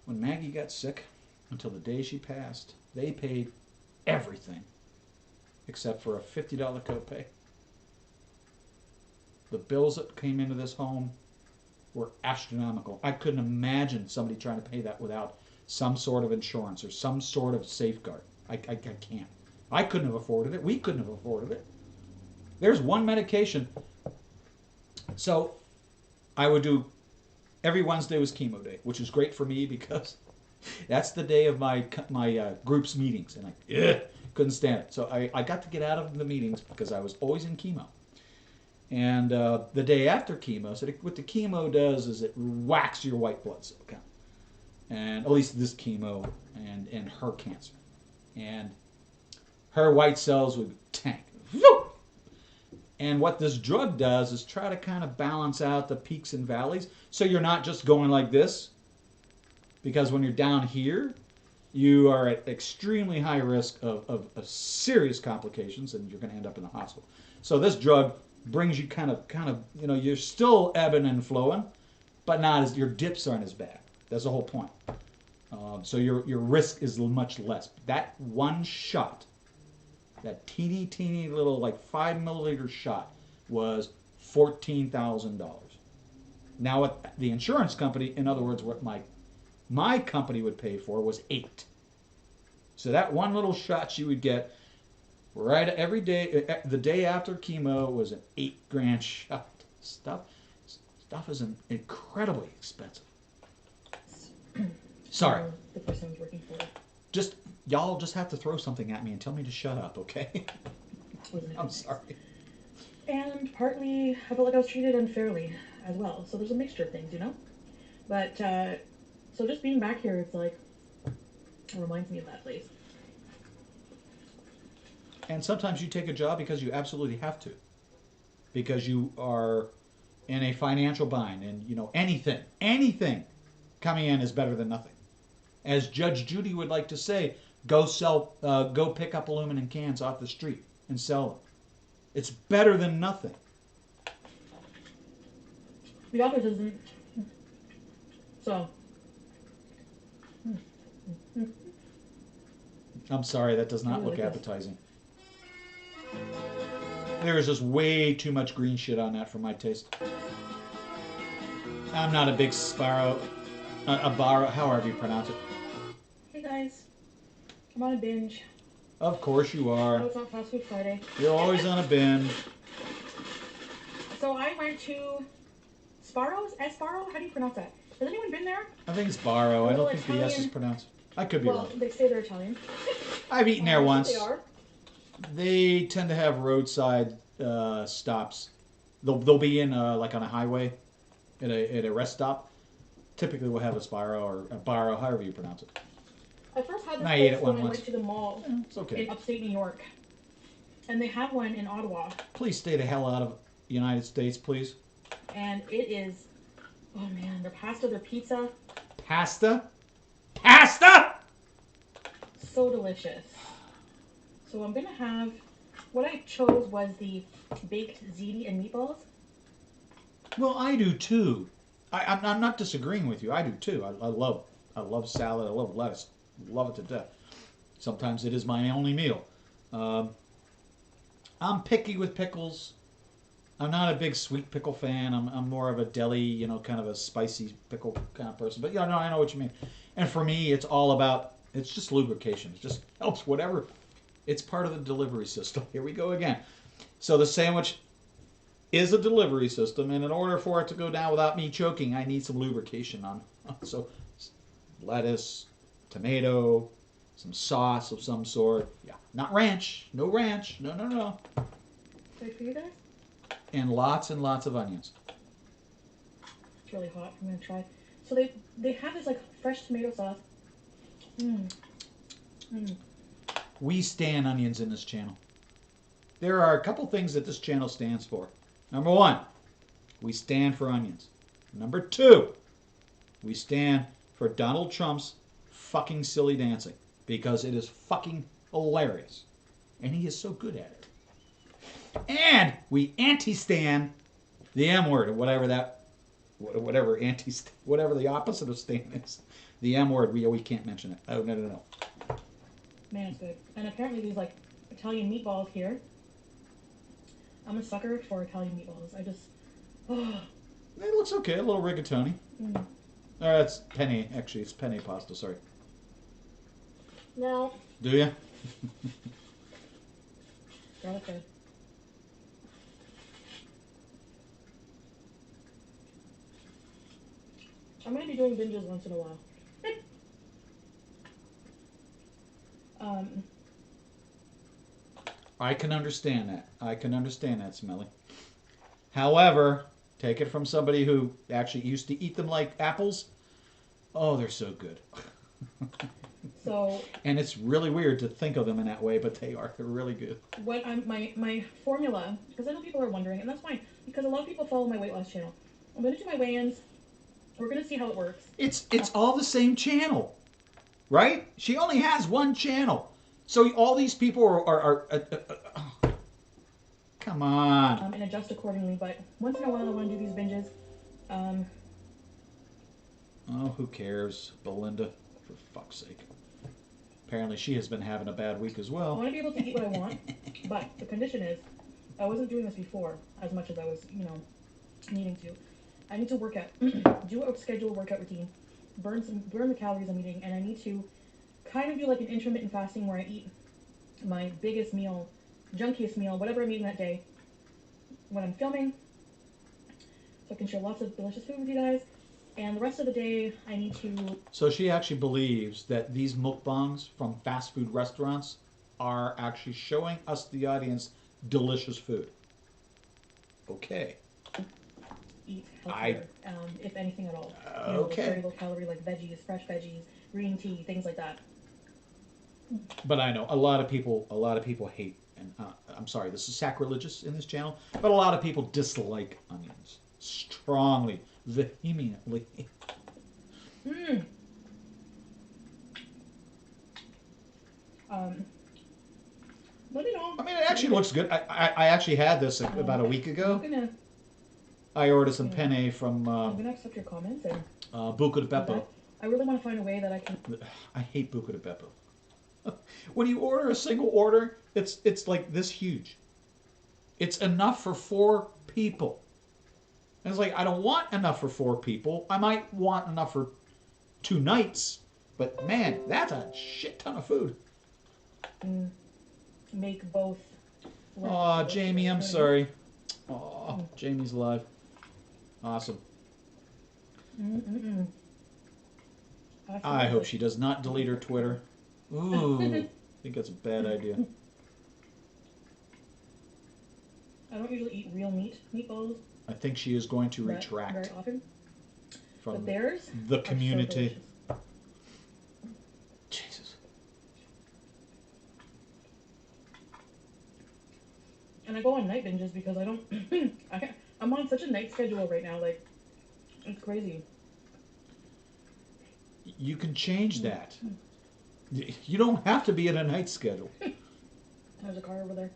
A: when Maggie got sick, until the day she passed, they paid everything except for a $50 copay. The bills that came into this home were astronomical. I couldn't imagine somebody trying to pay that without some sort of insurance or some sort of safeguard. I can't. I couldn't have afforded it. We couldn't have afforded it. There's one medication. So I would do, every Wednesday was chemo day, which is great for me because that's the day of my group's meetings, and I couldn't stand it. So I got to get out of the meetings because I was always in chemo. And the day after chemo, so what the chemo does is it whacks your white blood cell count. And at least this chemo and her cancer. And her white cells would tank. And what this drug does is try to kind of balance out the peaks and valleys. So you're not just going like this. Because when you're down here, you are at extremely high risk of serious complications, and you're going to end up in the hospital. So this drug brings you kind of, you know, you're still ebbing and flowing, but not as, your dips aren't as bad. That's the whole point. So your risk is much less. That one shot, that teeny little like 5 milliliter shot, was $14,000. Now what the insurance company, in other words, what my company would pay for was $8. So that one little shot she would get right every day, the day after chemo, was an $8,000 shot. Stuff is incredibly expensive. Sorry.
C: The person I was working for.
A: Y'all just have to throw something at me and tell me to shut up, okay? I'm sorry.
C: And partly, I felt like I was treated unfairly as well. So there's a mixture of things, you know? But, so just being back here, it's like, it reminds me of that place.
A: And sometimes you take a job because you absolutely have to. Because you are in a financial bind, and anything coming in is better than nothing. As Judge Judy would like to say, go pick up aluminum cans off the street and sell them. It's better than nothing.
C: The office isn't. So.
A: I'm sorry, that does not look appetizing. There is just way too much green shit on that for my taste. I'm not a big sparrow, however you pronounce it.
C: Hey guys, I'm on a binge.
A: Of course you are.
C: No, it's not Fast Food Friday.
A: You're always on a binge.
C: So I went to Sparrow's? Sparrow? How do you pronounce that? Has anyone been there?
A: I think it's Barrow. I don't think the S is
C: Italian-
A: pronounced. I could be
C: Well,
A: wrong.
C: they say they're Italian.
A: I've eaten there once.
C: They are.
A: They tend to have roadside stops. They'll be in like on a highway, at a rest stop. Typically, we'll have a Sparrow or a Barrow, however you pronounce it.
C: I first had this
A: I ate
C: place
A: it
C: when I
A: once.
C: went to the mall
A: It's okay.
C: in upstate New York. And they have one in Ottawa.
A: Please stay the hell out of the United States, please.
C: And it is, oh man, their pasta, their pizza,
A: Pasta? Pasta!
C: so delicious. So I'm going to have, what I chose was the baked ziti and meatballs.
A: Well, I do too. I'm not disagreeing with you. I do too. I love salad. I love lettuce. Love it to death. Sometimes it is my only meal. I'm picky with pickles. I'm not a big sweet pickle fan. I'm more of a deli, kind of a spicy pickle kind of person. But yeah, no, I know what you mean. And for me, it's all about, it's just lubrication. It just helps whatever. It's part of the delivery system. Here we go again. So the sandwich is a delivery system, and in order for it to go down without me choking, I need some lubrication on. So lettuce, tomato, some sauce of some sort. Yeah, not ranch. No ranch. No.
C: Good for you guys?
A: And lots of onions.
C: It's really hot. I'm going to try. So they have this like fresh tomato sauce.
A: We stand onions in this channel. There are a couple things that this channel stands for. Number one, we stand for onions. Number two, we stand for Donald Trump's fucking silly dancing. Because it is fucking hilarious. And he is so good at it. And we anti-stan the M word, or whatever the opposite of stan is. The M word, we can't mention it. Oh, no.
C: Man, it's good. And apparently these like Italian meatballs here. I'm a sucker for Italian meatballs.
A: It looks okay, a little rigatoni. It's penne, actually. It's penne pasta, sorry.
C: No.
A: Do you?
C: Garlic bread. I'm going to be doing binges once in a while.
A: I can understand that, Smelly. However, take it from somebody who actually used to eat them like apples. Oh, they're so good.
C: So.
A: And it's really weird to think of them in that way, but they are. They're really good.
C: What my formula, because I know people are wondering, and that's fine, because a lot of people follow my weight loss channel. I'm going to do my weigh-ins. We're going to see how it works.
A: It's all the same channel, right? She only has one channel. So all these people are come on.
C: And adjust accordingly, but once in a while I want to do these binges.
A: Oh, who cares? Belinda, for fuck's sake. Apparently she has been having a bad week as
C: I
A: well.
C: want to be able to eat what I want, but the condition is, I wasn't doing this before as much as I was, needing to. I need to work out, do a scheduled workout routine, burn the calories I'm eating, and I need to kind of do like an intermittent fasting where I eat my biggest meal, junkiest meal, whatever I'm eating that day, when I'm filming, so I can share lots of delicious food with you guys. And the rest of the day, I need to...
A: So she actually believes that these mukbangs from fast food restaurants are actually showing us, the audience, delicious food. Okay.
C: Eat healthier, if anything at all.
A: Okay.
C: Very low calorie, like veggies, fresh veggies, green tea, things like that.
A: But I know a lot of people hate, and I'm sorry, this is sacrilegious in this channel, but a lot of people dislike onions. strongly, vehemently.
C: Mmm. Um, let me know.
A: I mean, it actually looks good. I actually had this about a week
C: I'm
A: ago.
C: gonna,
A: I ordered some penne from
C: I'm gonna accept your comments and
A: Buca di
C: do that.
A: Beppo.
C: I really want to find a way that I can.
A: I hate Buca di Beppo. When you order a single order, it's like this huge. It's enough for 4 people. And it's like, I don't want enough for 4 people. I might want enough for 2 nights. But man, that's a shit ton of food.
C: Make both.
A: Aw, Jamie, I'm sorry. Aw, Jamie's alive. Awesome. I hope she does not delete her Twitter. Ooh, I think that's a bad idea.
C: I don't usually eat real meatballs.
A: I think she is going to retract
C: very often.
A: from
C: But theirs
A: the
C: are so
A: community.
C: delicious.
A: Jesus.
C: And I go on night binges because I don't. I'm on such a night schedule right now. Like, it's crazy.
A: You can change that. You don't have to be in a night schedule.
C: There's a car over there.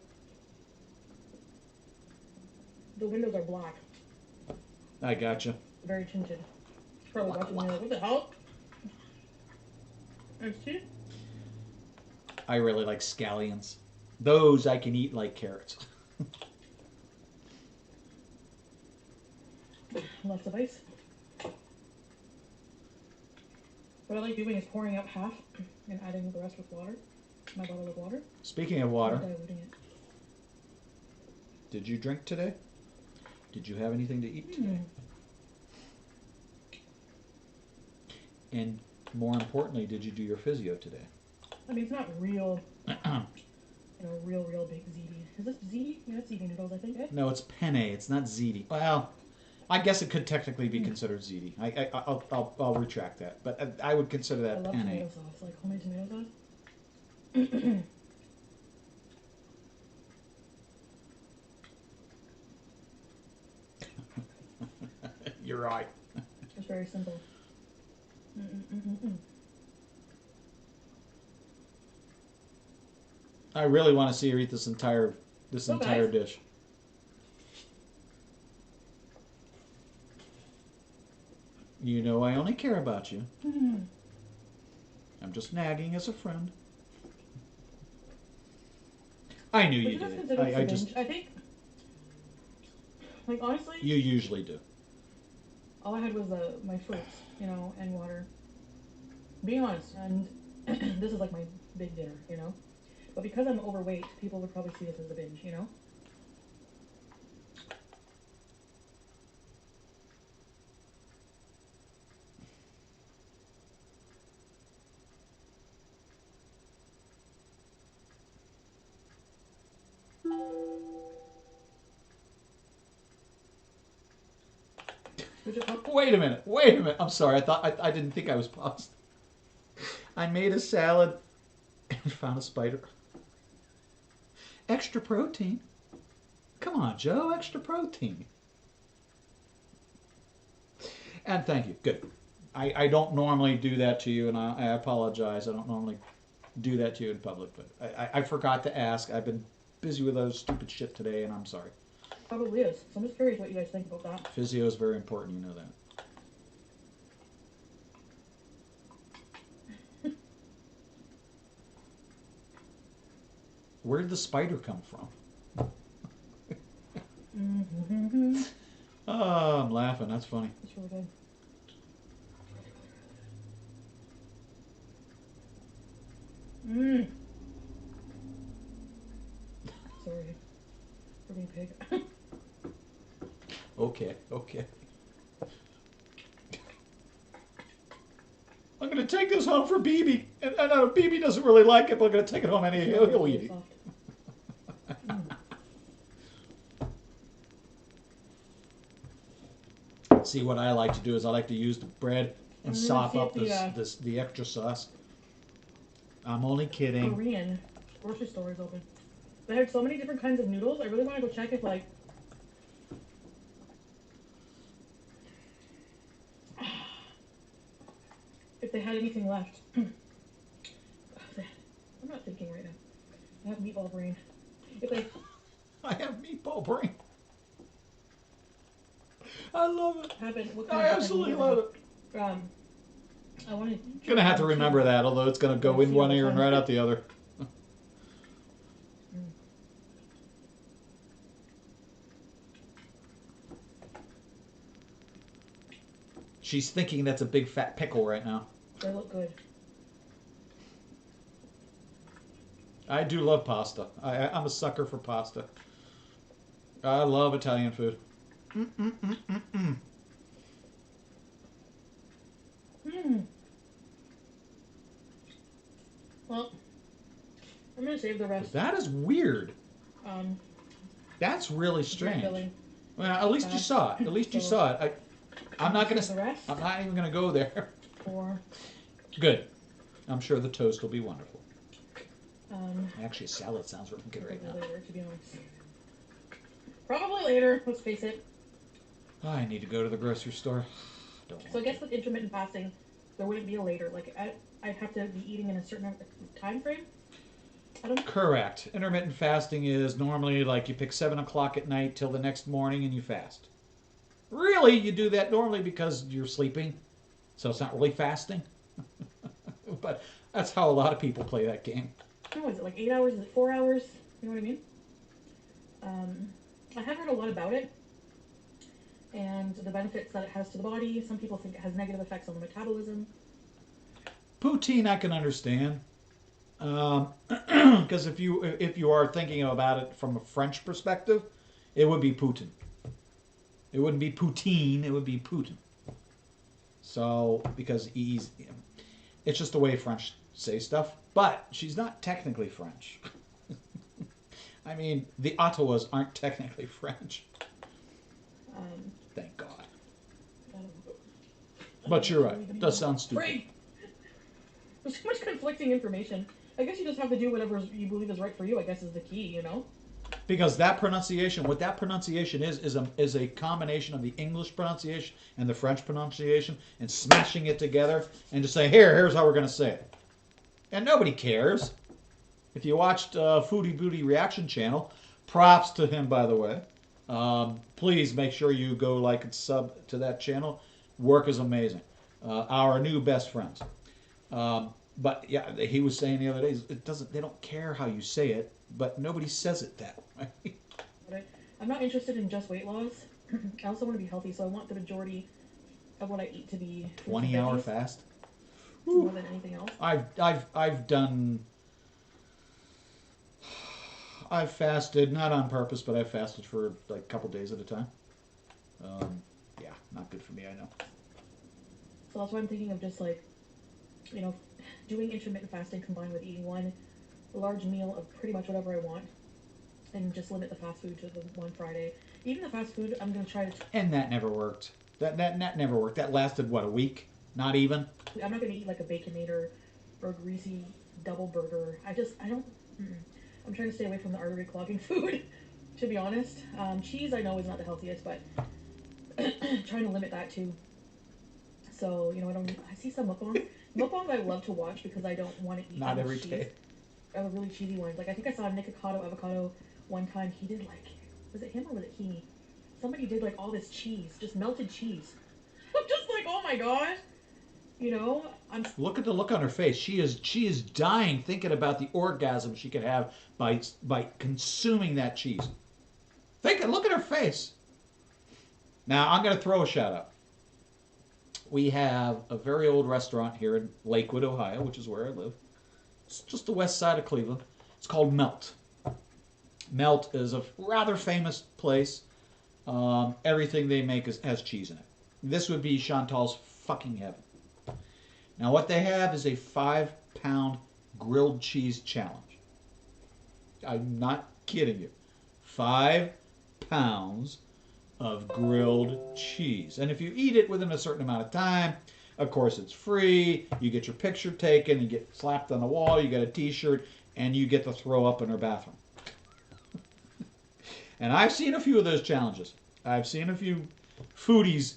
C: The windows are black,
A: I gotcha.
C: very tinted. Probably watching me like, what the hell? See?
A: I really like scallions. Those I can eat like carrots.
C: Lots of ice. What I like doing is pouring out half and adding the rest with water. My bottle of water.
A: Speaking of water,
C: Diluting it.
A: did you drink today? Did you have anything to eat today? And more importantly, did you do your physio today?
C: I mean, it's not real, real big ziti. Is this ziti? Yeah, it's ziti noodles, I think.
A: No, it's penne. It's not ziti. Well, I guess it could technically be considered ziti. I'll retract that, but I would consider that
C: I love
A: penne.
C: tomato sauce, like homemade tomato sauce.
A: You're right.
C: It's very simple.
A: I really want to see her eat this entire dish. You know I only care about you. I'm just nagging as a friend. I knew you did. I just.
C: I think, like, honestly,
A: You usually do.
C: all I had was my fruits, and water. Being honest, and this is like my big dinner, But because I'm overweight, people would probably see this as a binge.
A: Wait a minute. I'm sorry. I didn't think I was paused. I made a salad and found a spider. Extra protein. Come on, Joe. Extra protein. And thank you. Good. I don't normally do that to you, and I apologize. I don't normally do that to you in public, but I forgot to ask. I've been busy with those stupid shit today, and I'm sorry.
C: Probably is. So I'm just curious what you guys think about that.
A: Physio is very important. You know that. Where did the spider come from? Oh, I'm laughing. That's funny.
C: It's really good. Sorry. For being pig.
A: Okay. I'm going to take this home for BB. And I know BB doesn't really like it, but I'm going to take it home anyway. He'll eat it. See, what I like to do is I like to use the bread and sop up the extra sauce. I'm only kidding.
C: Korean grocery store is open. They have so many different kinds of noodles. I really want to go check if, like, had anything left. I'm not thinking right now. I have meatball brain. If
A: I have meatball brain. I love it.
C: what
A: I
C: kind of
A: absolutely love it.
C: I wanted.
A: Gonna have to remember that, although it's gonna go in one ear and right out the other. She's thinking that's a big fat pickle right now.
C: They look good.
A: I do love pasta. I'm a sucker for pasta. I love Italian food.
C: Well, I'm gonna save the rest.
A: That is weird.
C: Um,
A: That's really strange.
C: Billy.
A: Well, at least you saw it. At least you saw it. I'm not gonna.
C: The rest?
A: I'm not even gonna go there.
C: Or.
A: Good. I'm sure the toast will be wonderful.
C: Actually,
A: a salad sounds really good right now.
C: Later, to be honest. Probably later. Let's face it.
A: I need to go to the grocery store.
C: So I guess with intermittent fasting, there wouldn't be a later. Like I'd have to be eating in a certain time frame. I don't.
A: Correct. Intermittent fasting is normally like you pick 7 o'clock at night till the next morning and you fast. Really, you do that normally because you're sleeping, so it's not really fasting. But that's how a lot of people play that game.
C: Oh, is it like 8 hours? Is it 4 hours? You know what I mean? I have heard a lot about it and the benefits that it has to the body. Some people think it has negative effects on the metabolism.
A: Poutine, I can understand, because if you are thinking about it from a French perspective, it would be Putin. It wouldn't be poutine; it would be Putin. So, because it's just the way French say stuff. But she's not technically French. I mean, the Ottawas aren't technically French. Thank God. But you're right. It does sound stupid.
C: Free. There's too much conflicting information. I guess you just have to do whatever you believe is right for you, I guess is the key, you know?
A: Because that pronunciation, what that pronunciation is a combination of the English pronunciation and the French pronunciation and smashing it together and just saying, here's how we're going to say it. And nobody cares. If you watched Foodie Beauty Reaction Channel, props to him, by the way. Please make sure you go like and sub to that channel. Work is amazing. Our new best friends. But yeah, he was saying the other day, they don't care how you say it, but nobody says it that way.
C: I'm not interested in just weight loss. I also want to be healthy, so I want the majority of what I eat to be
A: 20-hour fast.
C: More than anything else.
A: I've fasted, not on purpose, but I've fasted for like a couple days at a time. Yeah, not good for me, I know.
C: So that's why I'm thinking of just like, you know, doing intermittent fasting combined with eating one large meal of pretty much whatever I want, and just limit the fast food to the one Friday. Even the fast food, I'm gonna try to.
A: And that never worked. That never worked. That lasted what, a week? Not even.
C: I'm not gonna eat like a Baconator or a greasy double burger. I don't. I'm trying to stay away from the artery clogging food, to be honest. Cheese I know is not the healthiest, but trying to limit that too. So, you know, I see some mukbangs. Mukbangs I love to watch because I don't want to eat
A: not every
C: cheese.
A: day.
C: Really cheesy ones. Like I think I saw Nick Avocado one time. He did like, was it him or was it he? Somebody did like all this cheese, just melted cheese. I'm just like, oh my gosh. You know,
A: Look at the look on her face. She is dying thinking about the orgasm she could have by consuming that cheese. Look at her face. Now I'm going to throw a shout out. We have a very old restaurant here in Lakewood, Ohio, which is where I live. It's just the west side of Cleveland. It's called Melt. Melt is a rather famous place. Everything they make has cheese in it. This would be Chantal's fucking heaven. Now what they have is a 5-pound grilled cheese challenge. I'm not kidding you. 5 pounds of grilled cheese. And if you eat it within a certain amount of time, of course it's free, you get your picture taken, you get slapped on the wall, you get a t-shirt, and you get to throw up in her bathroom. And I've seen a few of those challenges. I've seen a few foodies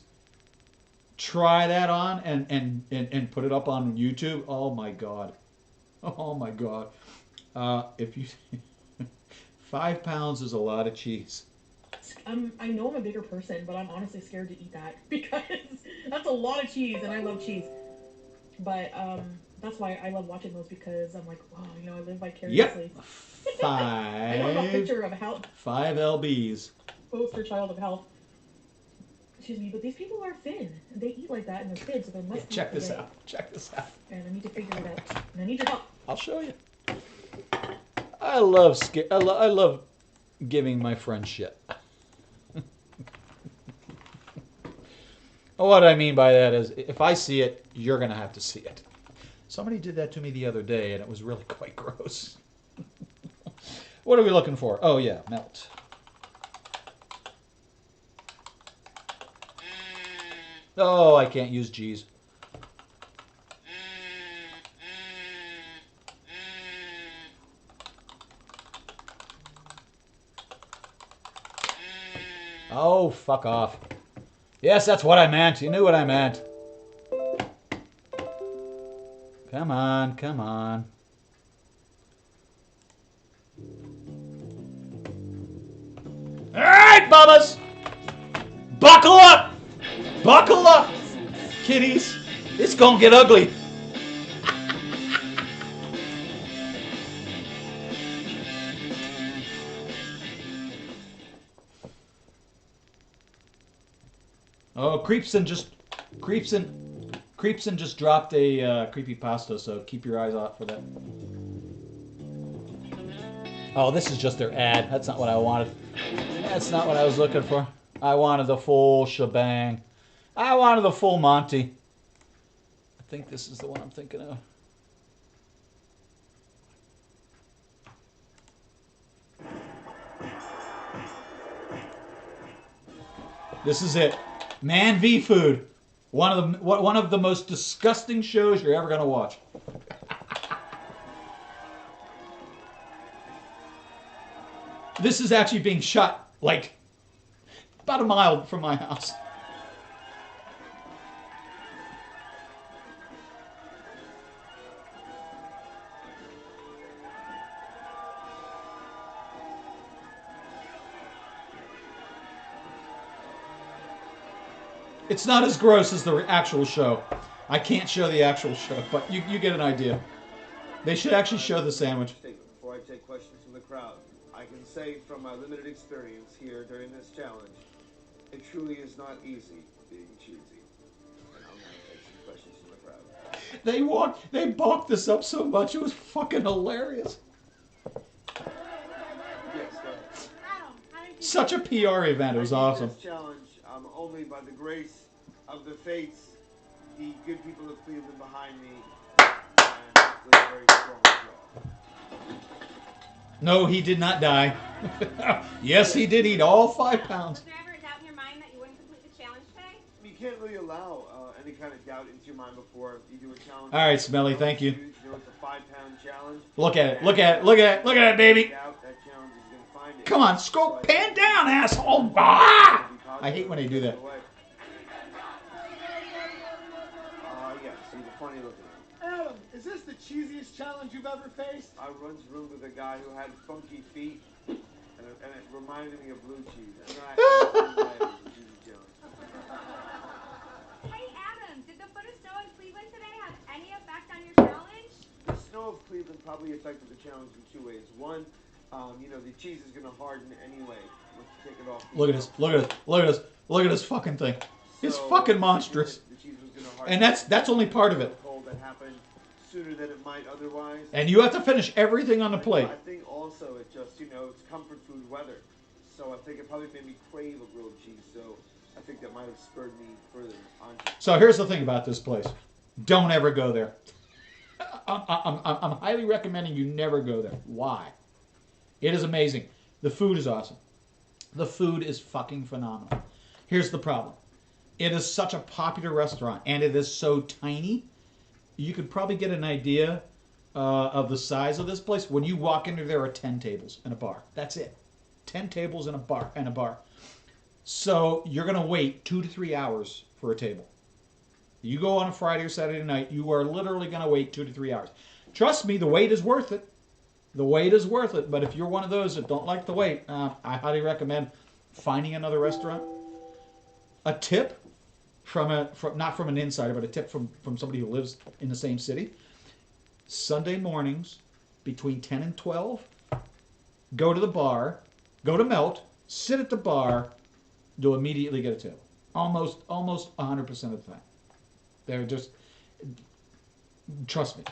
A: try that on and put it up on YouTube. Oh my god. Oh my god. If you 5 pounds is a lot of cheese.
C: I know I'm a bigger person, but I'm honestly scared to eat that because that's a lot of cheese, and I love cheese. But that's why I love watching those because I'm like, wow, you know, I live vicariously.
A: Yep.
C: I don't have a picture of health.
A: 5 lbs.
C: Poster child of health. Excuse me, but these people are thin. They eat like that, and they're thin, so they must.
A: Yeah, check this out. Check this out.
C: And I need to figure it out. And I need your help.
A: I'll show you. I love giving my friends shit. What I mean by that is, if I see it, you're gonna have to see it. Somebody did that to me the other day, and it was really quite gross. What are we looking for? Oh yeah, melt. Oh, I can't use G's. Oh, fuck off. Yes, that's what I meant. You knew what I meant. Come on, come on. All right, Bubba's. Buckle up. Buckle up, kiddies. It's gonna get ugly. Oh, Creepson just dropped a creepy pasta, so keep your eyes out for that. Oh, this is just their ad. That's not what I wanted. That's not what I was looking for. I wanted the full shebang. I wanted the full Monty. I think this is the one I'm thinking of. This is it. Man v Food. One of the most disgusting shows you're ever going to watch. This is actually being shot like about a mile from my house. It's not as gross as the actual show. I can't show the actual show, but you get an idea. They should actually show the sandwich.
D: Before I take questions from the crowd, I can say from my limited experience here during this challenge, it truly is not easy being cheesy. And I'm going to take some questions from the crowd.
A: They bulked this up so much, it was fucking hilarious.
D: Yes, go ahead.
A: Such a PR event, it was awesome.
D: This challenge, only by the grace of the fates, the good people of Cleveland behind me, and with a very strong jaw.
A: No, he did not die. Yes, he did eat all 5 pounds.
E: Was there ever a doubt in your mind that you wouldn't complete the challenge today?
D: You can't really allow any kind of doubt into your mind before you do a challenge.
A: All right, Smelly, thank you.
D: You know, it's a 5-pound challenge.
A: Look at it, look at it, look at it, look at it, baby.
D: Doubt that challenge is going to find it.
A: Come on, scroll, pan down, asshole. Ah! I hate when they do that.
D: Yeah, see the funny looking at him.
F: Adam, is this the cheesiest challenge you've ever faced?
D: I once roomed with a guy who had funky feet, and it reminded me of blue cheese. And then I asked him why it was a cheesy challenge.
E: Hey Adam, did the foot of snow in Cleveland today have any effect on your challenge?
D: The snow of Cleveland probably affected the challenge in 2 ways. One, you know, the cheese is going to harden anyway once you take it off.
A: Look at this, look at this, look at this, look at this fucking thing. It's fucking monstrous.
D: The cheese was going to harden.
A: And that's only part of it.
D: Cold that happened sooner than it might otherwise.
A: And you have to finish everything on the plate.
D: I think also it just, you know, it's comfort food weather. So I think it probably made me crave a grilled cheese. So I think that might have spurred me further on.
A: So here's the thing about this place. Don't ever go there. I'm highly recommending you never go there. Why? It is amazing. The food is awesome. The food is fucking phenomenal. Here's the problem. It is such a popular restaurant, and it is so tiny. You could probably get an idea of the size of this place. When you walk into there are 10 tables and a bar. That's it. 10 tables and a bar. So you're going to wait 2 to 3 hours for a table. You go on a Friday or Saturday night, you are literally going to wait 2 to 3 hours. Trust me, the wait is worth it. The wait is worth it. But if you're one of those that don't like the wait, I highly recommend finding another restaurant. A tip not from an insider, but a tip from somebody who lives in the same city. Sunday mornings between 10 and 12, go to the bar, go to Melt, sit at the bar, you'll immediately get a tip. Almost 100% of the time. They're just, trust me.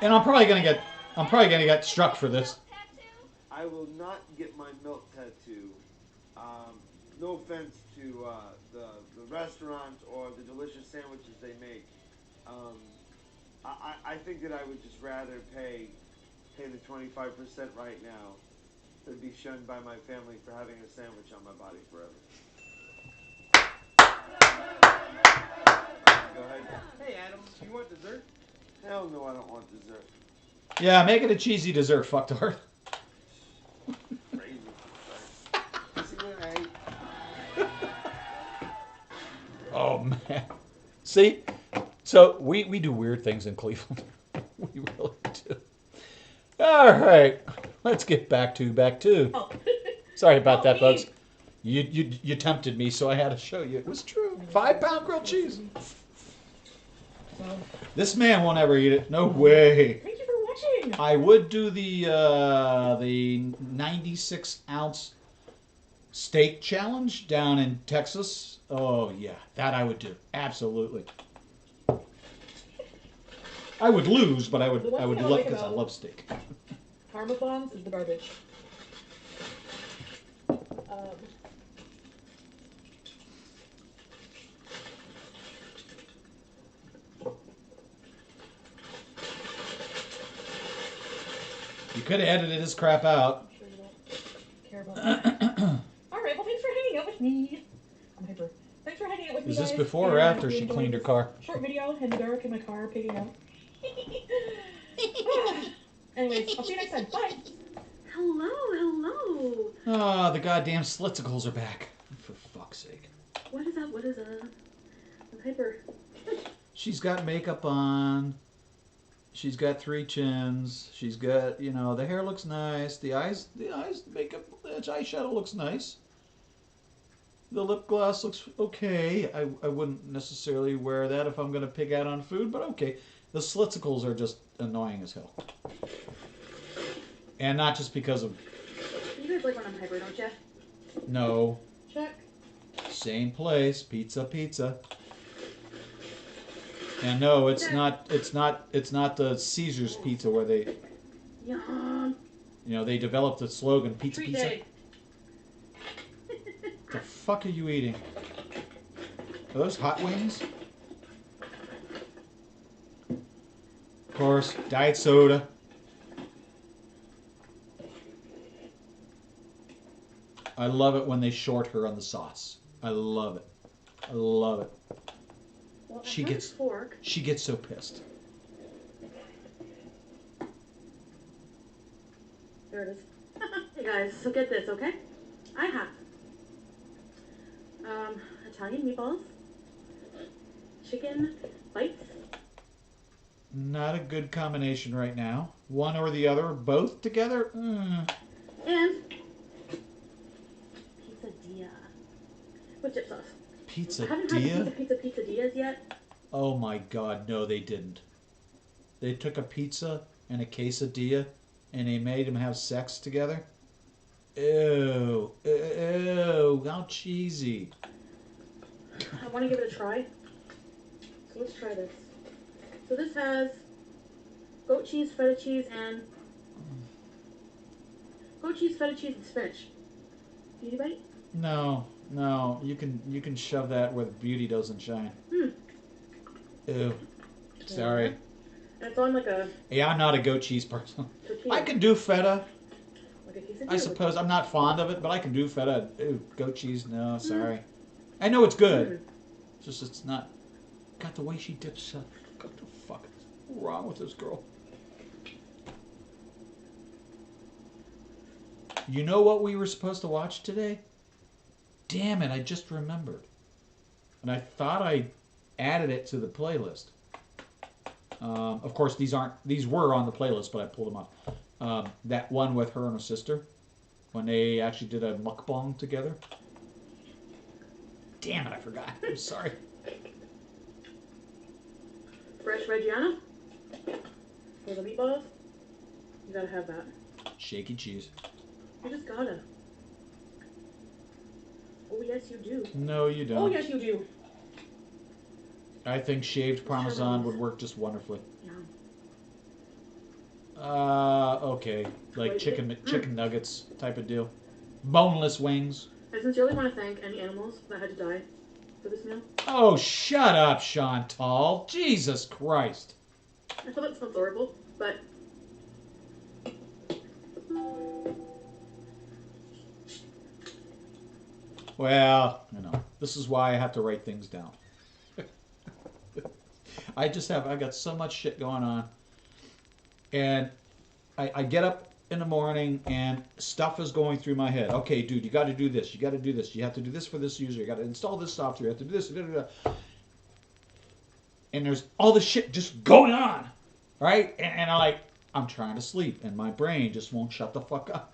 A: And I'm probably gonna get struck for this.
D: I will not get my milk tattoo. No offense to the restaurant or the delicious sandwiches they make. I think that I would just rather pay the 25% right now than be shunned by my family for having a sandwich on my body forever. Go ahead.
F: Hey, Adam, do you want dessert?
D: Hell no, I don't want dessert.
A: Yeah, make it a cheesy dessert, fucktard.
D: Crazy. See what I hate?
A: Oh man. See? So we do weird things in Cleveland. We really do. All right. Let's get back to.
C: Oh.
A: Sorry about that,
C: me.
A: Bugs. You tempted me, so I had to show you. It was true. 5-pound grilled cheese.
C: So,
A: This man won't ever eat it. No way.
C: thank you for watching.
A: I would do the 96-ounce steak challenge down in Texas. Oh yeah, that I would do. Absolutely. I would lose, but I would
C: The one thing I
A: love
C: like
A: because I
C: about-
A: love steak.
C: Car mukbangs is the garbage.
A: You could have edited this crap out.
C: I'm sure you don't care about that. Alright, well thanks for hanging out with me. I'm hyper. Thanks for hanging out with me,
A: Is this
C: guys.
A: before or
C: And
A: after
C: if you
A: she
C: enjoyed
A: cleaned her
C: this
A: car?
C: Short video in the dark in my car pigging out. Anyways, I'll see you next time. Bye.
B: Hello.
A: Ah, the goddamn slitzicles are back. For fuck's sake.
B: What is up? I'm hyper.
A: She's got makeup on. She's got 3 chins. She's got, the hair looks nice. The eyes, makeup, the eyeshadow looks nice. The lip gloss looks okay. I wouldn't necessarily wear that if I'm going to pig out on food, but okay. The slitzicles are just annoying as hell. And not just because of...
B: You guys like when I'm hyper, don't you?
A: No.
C: Check.
A: Same place. Pizza. And no, it's not the Caesar's pizza where they,
B: Yum.
A: they developed the slogan pizza
C: Treat
A: pizza.
C: day.
A: The fuck are you eating? Are those hot wings? Of course, diet soda. I love it when they short her on the sauce. I love it.
B: Well,
A: She
B: I have
A: gets-
B: a fork.
A: She gets so pissed.
B: There it is. Hey guys, so get this, okay? I have Italian meatballs, chicken bites,
A: Not a good combination right now. One or the other, both together?
B: and quesadilla with chip sauce. I haven't had the quesadillas yet.
A: Oh my god, no they didn't. They took a pizza and a quesadilla and they made them have sex together? Ew. Ew. How cheesy.
B: I want to give it a try. So let's try this. So this has goat cheese, feta cheese, and spinach. Beauty bite?
A: No. You can shove that where the beauty doesn't shine. Ew. Sorry.
B: And it's on like a
A: Hey, I'm not a goat cheese person.
B: tortilla.
A: I can do feta.
B: Like a quesadilla.
A: I suppose I'm not fond of it, but I can do feta. Ew, goat cheese, no, sorry. I know it's good. Just it's not. God, the way she dips up. What the fuck is wrong with this girl? You know what we were supposed to watch today? Damn it, I just remembered. and I thought I added it to the playlist. Of course, these were on the playlist, but I pulled them off. That one with her and her sister, when they actually did a mukbang together. Damn it, I forgot. I'm sorry.
C: Fresh Reggiana? For the meatballs? You gotta have that.
A: Shaky cheese.
C: You just gotta. Oh, yes, you do.
A: No, you don't.
C: Oh, yes, you do.
A: I think shaved Parmesan would work just wonderfully.
C: Yeah.
A: Okay. Like chicken nuggets type of deal. Boneless wings.
C: I sincerely want to thank any animals that had to die for this meal.
A: Oh, shut up, Chantal. Jesus Christ.
C: I know that sounds horrible, but...
A: Well, this is why I have to write things down. I got so much shit going on. And I get up in the morning and stuff is going through my head. Okay, dude, you got to do this. You got to do this. You have to do this for this user. You got to install this software. You have to do this. Blah, blah, blah. And there's all this shit just going on, right? And I'm trying to sleep, and my brain just won't shut the fuck up.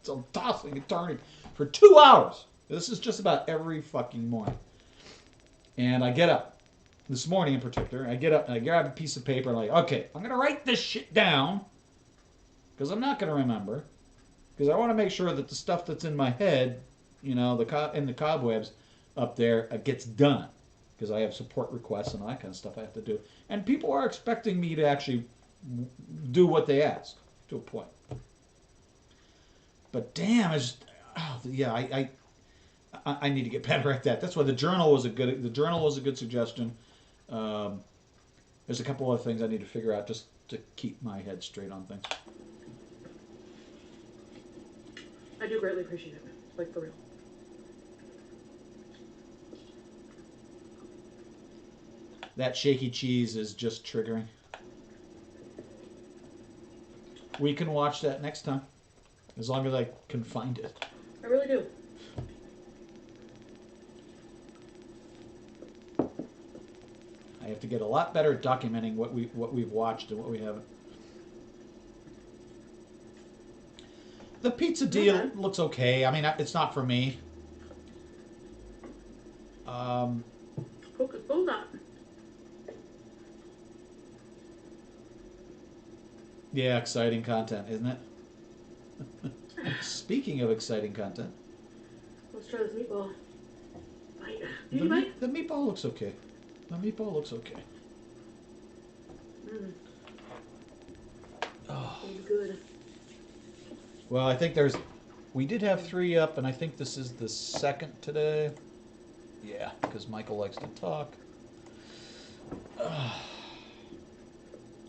A: So I'm tossing and turning for 2 hours. This is just about every fucking morning. And I get up. This morning in particular, I get up and I grab a piece of paper and okay, I'm going to write this shit down because I'm not going to remember, because I want to make sure that the stuff that's in my head, in the cobwebs up there, gets done, because I have support requests and all that kind of stuff I have to do. And people are expecting me to actually do what they ask to a point. But damn, I need to get better at that. That's why the journal was a good suggestion. There's a couple of things I need to figure out just to keep my head straight on things.
C: I do greatly appreciate it. Like, for real.
A: That shaky cheese is just triggering. We can watch that next time, as long as I can find it.
C: I really do.
A: I have to get a lot better at documenting what we've watched and what we haven't. The pizza deal looks okay. I mean, it's not for me. Yeah, exciting content, isn't it? Speaking of exciting content,
C: let's try this meatball. Bite.
A: The meatball looks okay. The meatball looks okay. Oh.
C: It's good.
A: Well, I think we did have 3 up, and I think this is the second today. Yeah, because Michael likes to talk.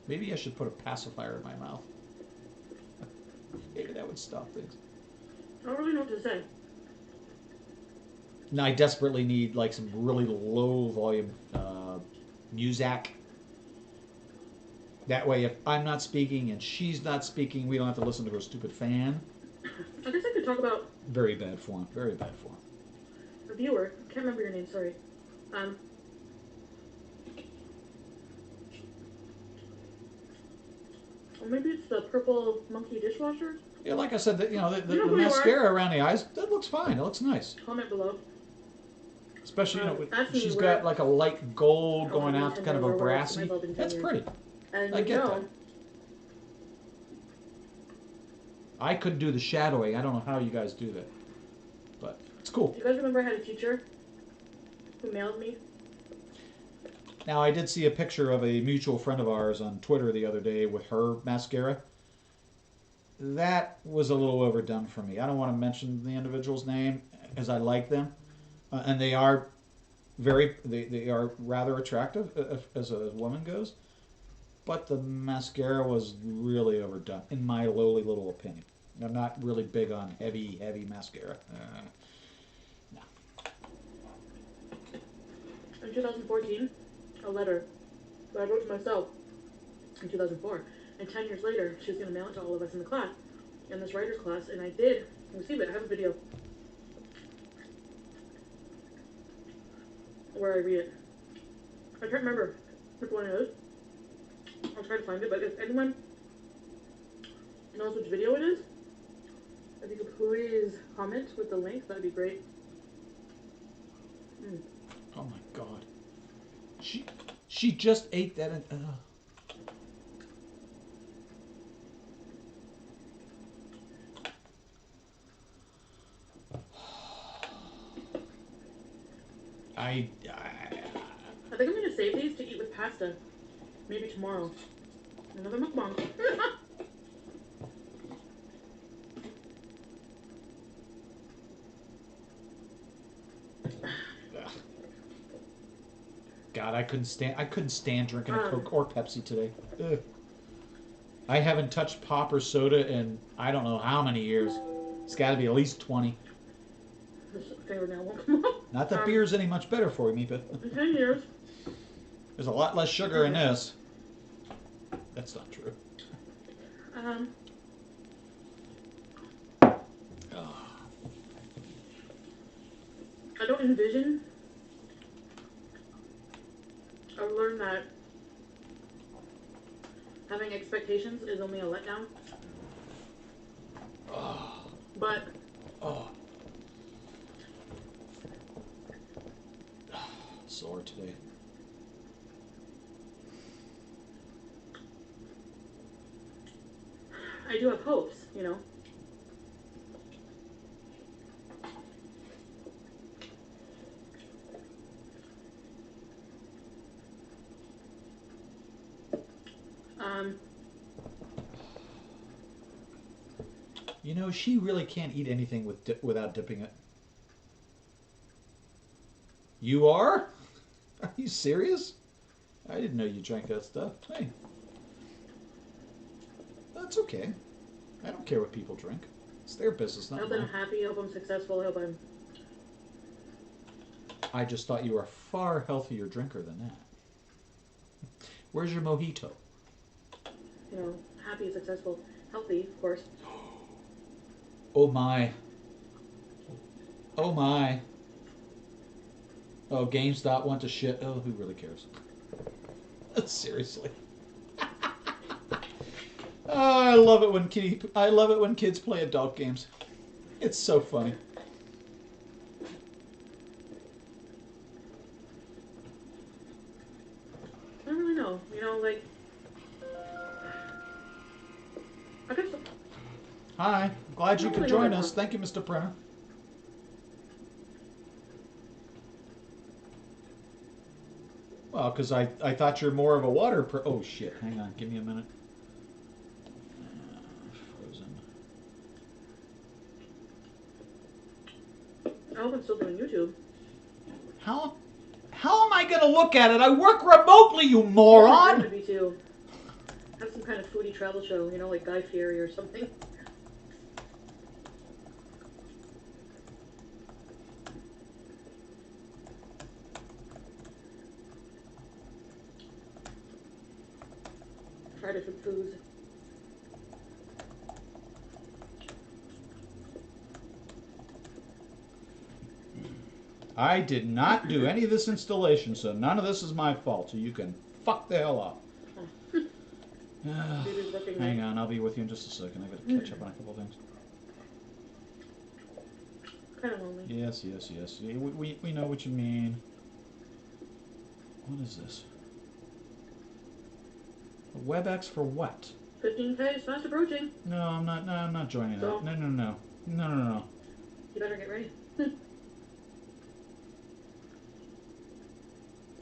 A: Maybe I should put a pacifier in my mouth. Maybe that would stop things.
C: I don't really know what to say.
A: Now I desperately need some really low volume music. That way, if I'm not speaking and she's not speaking, we don't have to listen to her stupid fan.
C: I guess I could talk about...
A: Very bad form. Very bad form.
C: A viewer. Can't remember your name, sorry. Or maybe it's the purple monkey dishwasher?
A: Yeah, like I said, the mascara around the eyes, that looks fine. It looks nice.
C: Comment below.
A: Especially, she's got a light gold going out to kind of a brassy. That's pretty.
C: And
A: I get that. I could do the shadowing. I don't know how you guys do that. But it's cool.
C: Do you guys remember I had a teacher who mailed me?
A: Now, I did see a picture of a mutual friend of ours on Twitter the other day with her mascara. That was a little overdone for me. I don't want to mention the individual's name, as I like them. And they are they are rather attractive as a woman goes. But the mascara was really overdone, in my lowly little opinion. I'm not really big on heavy mascara. No.
C: In 2014, a letter that I wrote to myself in 2004. And 10 years later, she was going to mail it to all of us in the class, in this writer's class, and I did receive it. I have a video. before I read it. I can't remember which one it is. I'll try to find it, but if anyone knows which video it is, if you could please comment with the link, that'd be great.
A: Oh my god. She just ate that. I
C: think I'm gonna save these to eat with pasta. Maybe tomorrow. Another mukbang.
A: God, I couldn't stand drinking a Coke or Pepsi today. Ugh. I haven't touched pop or soda in I don't know how many years. It's got to be at least 20.
C: This fingernail won't come off.
A: Not that beer's any much better for me, but
C: In 10 years.
A: There's a lot less sugar in this. That's not true.
C: I don't envision or learn that having expectations is only a letdown. But
A: sore today.
C: I do have hopes, you know.
A: You know, she really can't eat anything without dipping it. You are? Are you serious? I didn't know you drank that stuff. Hey. That's okay. I don't care what people drink. It's their business, not
C: I hope
A: mine.
C: I'm happy, I hope I'm successful, I hope I'm...
A: I just thought you were a far healthier drinker than that. Where's your mojito?
C: You know, happy, successful, healthy, of course.
A: Oh my. Oh my. Oh, GameStop went to shit. Oh, who really cares? Seriously. Oh, I love it when kids play adult games. It's so funny.
C: I don't really know. You know, like... I guess...
A: Hi. Glad you
C: I don't
A: could
C: really know
A: join
C: that
A: us.
C: one.
A: Thank you, Mr. Printer. Well, because I thought you're more of a water... Oh, shit. Hang on. Give me a minute. Frozen.
C: I hope I'm still doing YouTube.
A: How am I going to look at it? I work remotely, you moron!
C: Maybe to have some kind of foodie travel show, you know, like Guy Fieri or something. Try different foods.
A: I did not do any of this installation, so none of this is my fault. So you can fuck the hell off. Hang on, I'll be with you in just a second. I got to catch up on a couple of things.
C: Kind of lonely.
A: Yes. We know what you mean. What is this? A WebEx for what?
C: 15K is fast approaching.
A: No, I'm not. No, I'm not joining
C: So?
A: that. No.
C: You better get ready.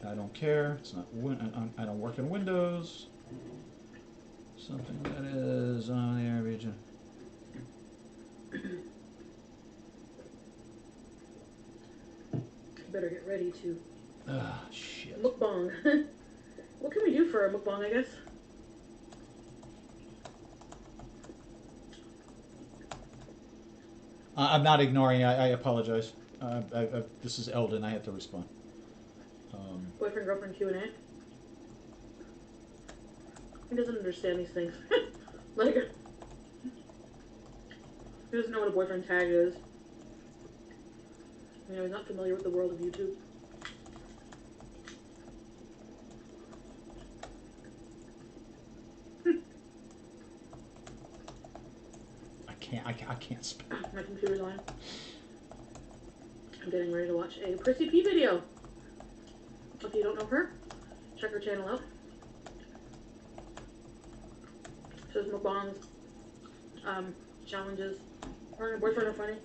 A: I don't care. It's not. I don't work in Windows. Something that is on the air region.
C: You better get ready to
A: Ah, shit.
C: mukbang. What can we do for a mukbang, I guess?
A: I'm not ignoring you. I apologize. This is Eldon. I have to respond.
C: Boyfriend, girlfriend Q&A. He doesn't understand these things. Like, he doesn't know what a boyfriend tag is. You know, he's not familiar with the world of YouTube.
A: can't speak.
C: My computer's on. I'm getting ready to watch a Prissy P video. If you don't know her, check her channel out. She does mukbangs, challenges. Her and her boyfriend are funny.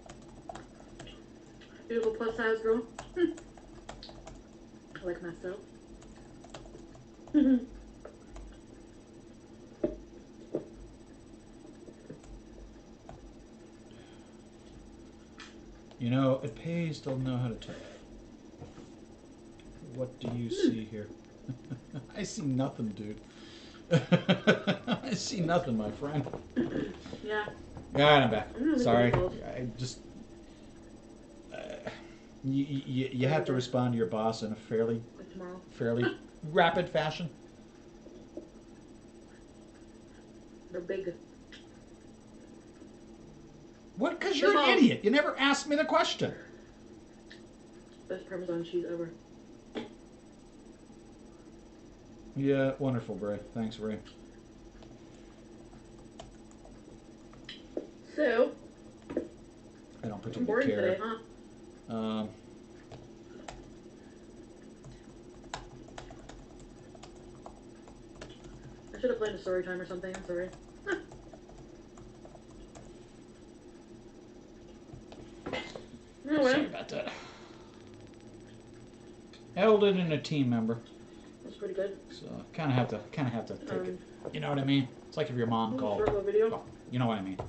C: Beautiful plus size girl. Like myself.
A: You know, it pays to know how to type. What do you see here? I see nothing, dude. I see nothing, my friend.
C: Yeah.
A: Alright, I'm back. Sorry.
C: Close.
A: I just... you have to respond to your boss in a
C: Like tomorrow.
A: fairly rapid fashion.
C: They're big.
A: What? Because you're an idiot. You never asked me the question.
C: Best Parmesan cheese ever.
A: Yeah, wonderful, Bray. Thanks, Ray.
C: So,
A: I don't
C: I'm
A: particularly
C: boring
A: care.
C: today, huh? I should have planned a story time or something. I'm sorry. Anyway,
A: Sorry about that. Held it in a team member,
C: that's pretty good.
A: so kind of have to take it. You know what I mean? It's like if your mom called.
C: Short little video.
A: Oh, you know what I mean?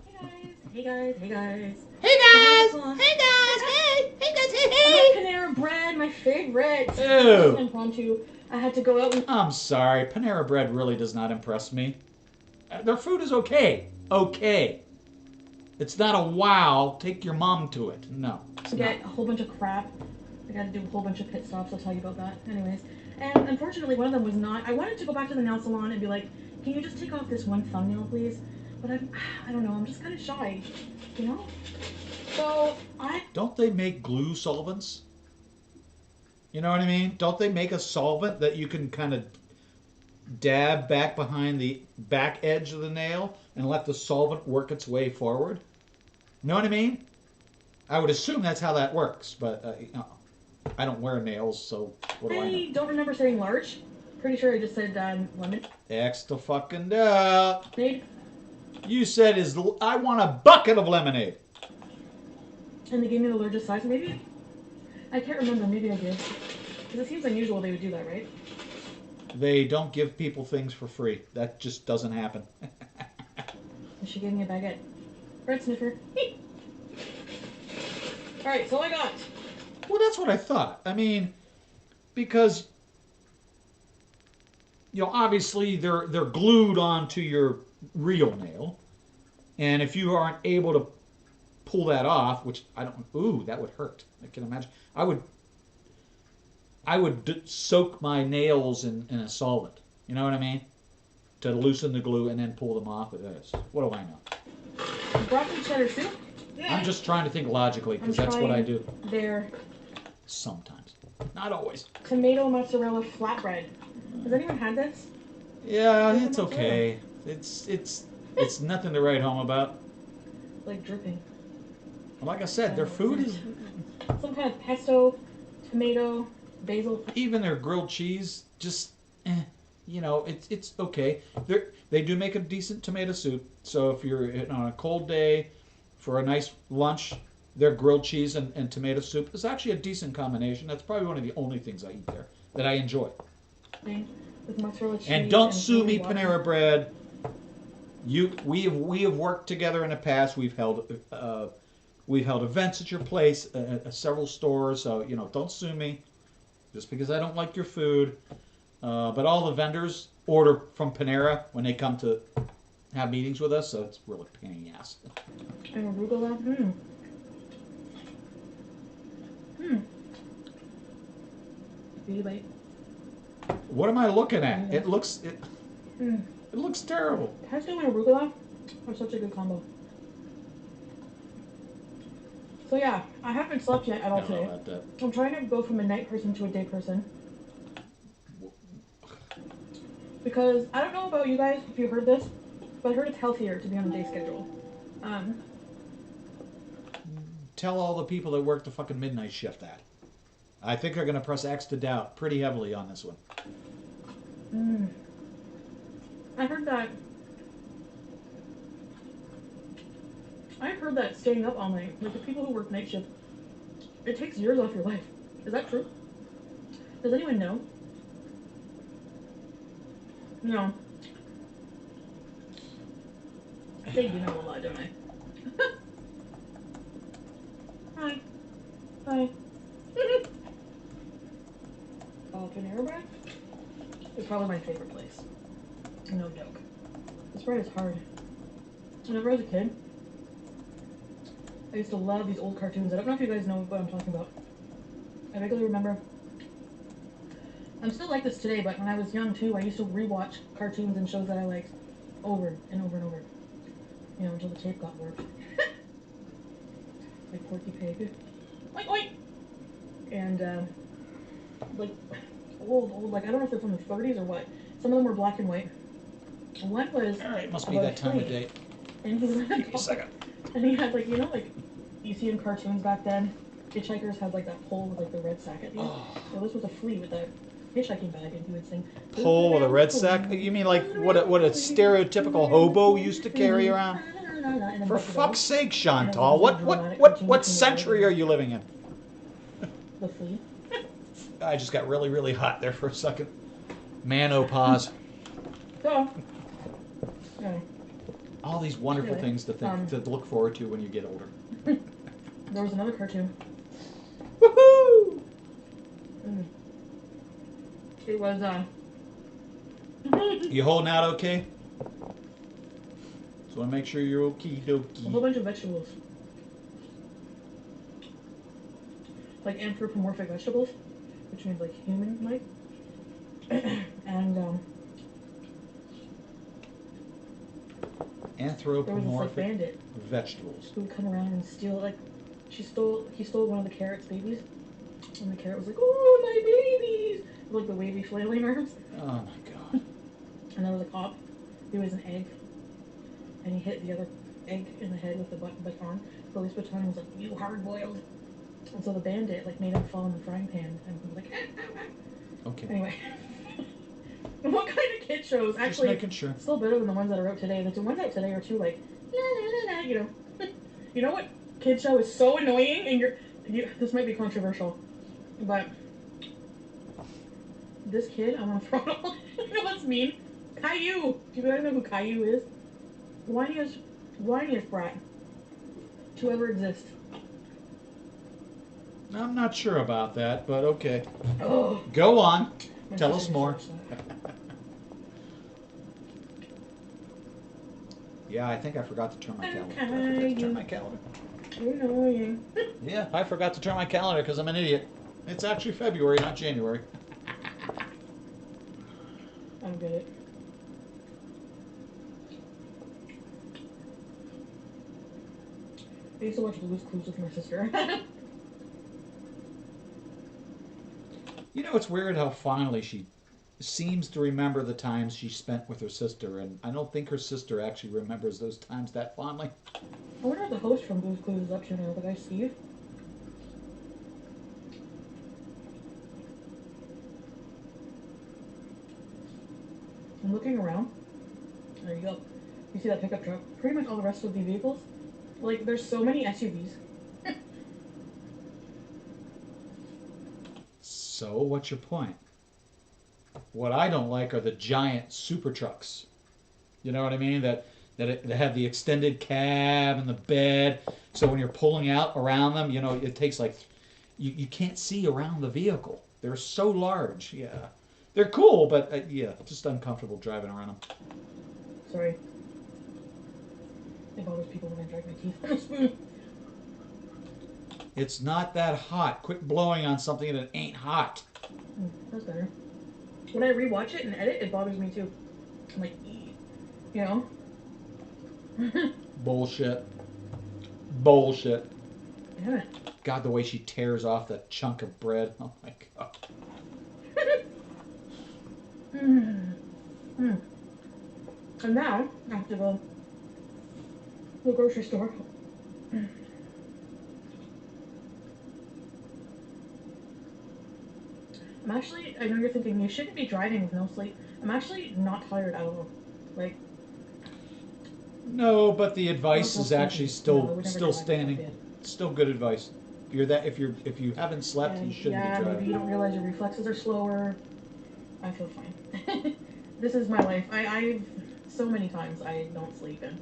C: Hey guys, hey guys.
A: Hey guys!
C: Hey
A: guys! Hey! Hey guys! Hey!
C: I like Panera Bread, my favorite.
A: Ew.
C: Impromptu. I had to go out and
A: I'm sorry, Panera Bread really does not impress me. Their food is okay. Okay. It's not a wow, take your mom to it. No. It's
C: get
A: not.
C: a whole bunch of crap. I got to do a whole bunch of pit stops. I'll tell you about that. Anyways, and unfortunately, one of them was not. I wanted to go back to the nail salon and be like, "Can you just take off this one thumbnail, please?" But I don't know. I'm just kind of shy, you know. So
A: Don't they make glue solvents? You know what I mean? Don't they make a solvent that you can kind of dab back behind the back edge of the nail and let the solvent work its way forward? You know what I mean? I would assume that's how that works, but you know, I don't wear nails, so what do I know?
C: I don't remember saying large. Pretty sure I just said lemon.
A: Extra fucking duh.
C: Lemonade.
A: You said I want a bucket of lemonade.
C: And they gave me the largest size. Maybe I can't remember. Maybe I did. Because it seems unusual they would do that, right?
A: They don't give people things for free. That just doesn't happen.
C: And she gave me a baguette. Bread sniffer. Alright, so I got.
A: Well, that's what I thought. I mean, because you know, obviously they're glued onto your real nail, and if you aren't able to pull that off, which I don't. Ooh, that would hurt. I can imagine. I would soak my nails in a solvent. You know what I mean? To loosen the glue and then pull them off with this. What do I know?
C: Broccoli cheddar soup.
A: I'm just trying to think logically because that's what I do.
C: Their
A: Sometimes. Not always.
C: tomato mozzarella flatbread. Has anyone had this?
A: Yeah, it's okay. It's nothing to write home about.
C: Like dripping.
A: Like I said, their food is
C: Some kind of pesto, tomato, basil.
A: even their grilled cheese. Just, you know, it's okay. They do make a decent tomato soup. So if you're on a cold day for a nice lunch, their grilled cheese and tomato soup is actually a decent combination. That's probably one of the only things I eat there that I enjoy.
C: With mozzarella cheese.
A: And don't sue me,
C: water.
A: Panera Bread. We have worked together in the past. We've held events at your place, at several stores. So you know, don't sue me, just because I don't like your food. But all the vendors order from Panera when they come to have meetings with us, so it's really a pain in the ass.
C: And arugula. Beauty bite.
A: What am I looking at? It looks terrible.
C: Pesto and arugula are such a good combo. So yeah, I haven't slept yet at all
A: I don't know
C: today.
A: about that.
C: I'm trying to go from a night person to a day person. Because I don't know about you guys if you heard this, but I heard it's healthier to be on a day schedule.
A: tell all the people that work the fucking midnight shift that. I think they're going to press X to doubt pretty heavily on this one.
C: I heard that staying up all night, like the people who work night shift, it takes years off your life. Is that true? Does anyone know? No. I think you know a lot, don't I? Hi. Hi. Panera Bread is probably my favorite place. No joke. This bread is hard. Whenever I was a kid, I used to love these old cartoons. I don't know if you guys know what I'm talking about. I vaguely remember. I'm still like this today, but when I was young too, I used to rewatch cartoons and shows that I liked over and over and over. You know, until the tape got warped. Like Porky Pig. Oink oink! And, like, old, like, I don't know if they're from the 30s or what. Some of them were black and white. One was.
A: Alright, must be that time of day.
C: And he was
A: Give me a second.
C: And he had, like, you know, like, you see in cartoons back then, hitchhikers had, like, that pole with, like, the red sack at the end. So this was a flea with a hitchhiking bag, and he would sing.
A: Pole with a red sack? You mean like what a stereotypical hobo used to carry around? For fuck's sake, Chantal, what century are you living in?
C: The flea.
A: I just got really, really hot there for a second. Manopause.
C: So, yeah.
A: All these wonderful things to look forward to when you get older.
C: There was another cartoon.
A: Woohoo!
C: It was,
A: You holding out okay? Just want to make sure you're okie
C: a whole
A: dokie.
C: bunch of vegetables. Like anthropomorphic vegetables, which means like human-like. And, there was this, like,
A: Anthropomorphic
C: bandit
A: vegetables.
C: who would come around and steal, like, he stole one of the carrot's babies. And the carrot was like, oh, my babies! With, like, the wavy flailing arms.
A: Oh my god.
C: And there was a cop who was an egg. And he hit the other egg in the head with the baton. Police baton was like, you hard-boiled. And so the bandit, like, made him fall in the frying pan. And he was like, ah, ah, ah.
A: Okay.
C: Anyway. What kind of kid shows?
A: Just
C: Actually,
A: making sure.
C: still better than the ones that are out today. The ones out today are too, like, la la la la, you know. You know what kid show is so annoying? And this might be controversial, but this kid, I'm gonna throw it all. You know what's mean? Caillou. Do you guys know who Caillou is? Whiniest brat to ever exist.
A: I'm not sure about that, but okay.
C: Oh.
A: Go on.
C: My
A: Tell us
C: sister
A: more.
C: searched that.
A: Yeah, I think I forgot to turn my calendar. I
C: Okay.
A: forgot to turn my calendar.
C: Annoying.
A: Yeah, I forgot to turn my calendar because I'm an idiot. It's actually February, not January.
C: I don't get it. I used to watch Blue's Clues with my sister.
A: You know, it's weird how finally she seems to remember the times she spent with her sister, and I don't think her sister actually remembers those times that fondly.
C: I wonder what the host from Blue's Clues is up to now, the guy Steve. I'm looking around. There you go. You see that pickup truck? Pretty much all the rest of the vehicles. Like, there's so many SUVs.
A: So, what's your point? What I don't like are the giant super trucks. You know what I mean? That have the extended cab and the bed. So when you're pulling out around them, you know, it takes like you can't see around the vehicle. They're so large. Yeah, they're cool, but yeah, just uncomfortable driving around them.
C: Sorry. It bothers people when I drag my teeth on a spoon.
A: It's not that hot. Quit blowing on something that ain't hot.
C: That's better. When I rewatch it and edit, it bothers me too. I'm like, you know?
A: Bullshit. Bullshit.
C: Damn it.
A: God, the way she tears off that chunk of bread. Oh my god.
C: And now, I have to go to the grocery store. I'm actually, I know you're thinking you shouldn't be driving with no sleep. I'm actually not tired at all. Like,
A: No, but the advice
C: not
A: is actually
C: sleepy. No, I
A: still
C: would never
A: still
C: drive if I
A: standing.
C: did.
A: Still good advice. If you haven't slept, you
C: And
A: shouldn't
C: yeah,
A: be
C: maybe you
A: driving.
C: don't realize your reflexes are slower. I feel fine. This is my life. I've so many times I don't sleep in.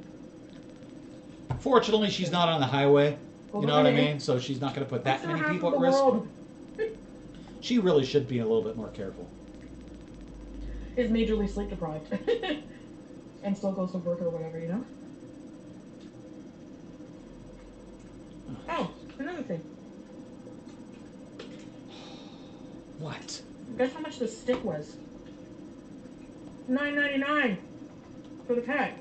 A: Fortunately, she's not on the highway.
C: Go
A: You know what I
C: behind me.
A: mean? So she's not going to put that
C: That's
A: many
C: half
A: people
C: of
A: at
C: the
A: risk.
C: world.
A: She really should be a little bit more careful.
C: Is majorly sleep deprived. And still goes to work or whatever, you know? Oh, another thing.
A: What?
C: Guess how much this stick was? $9.99 for the cat.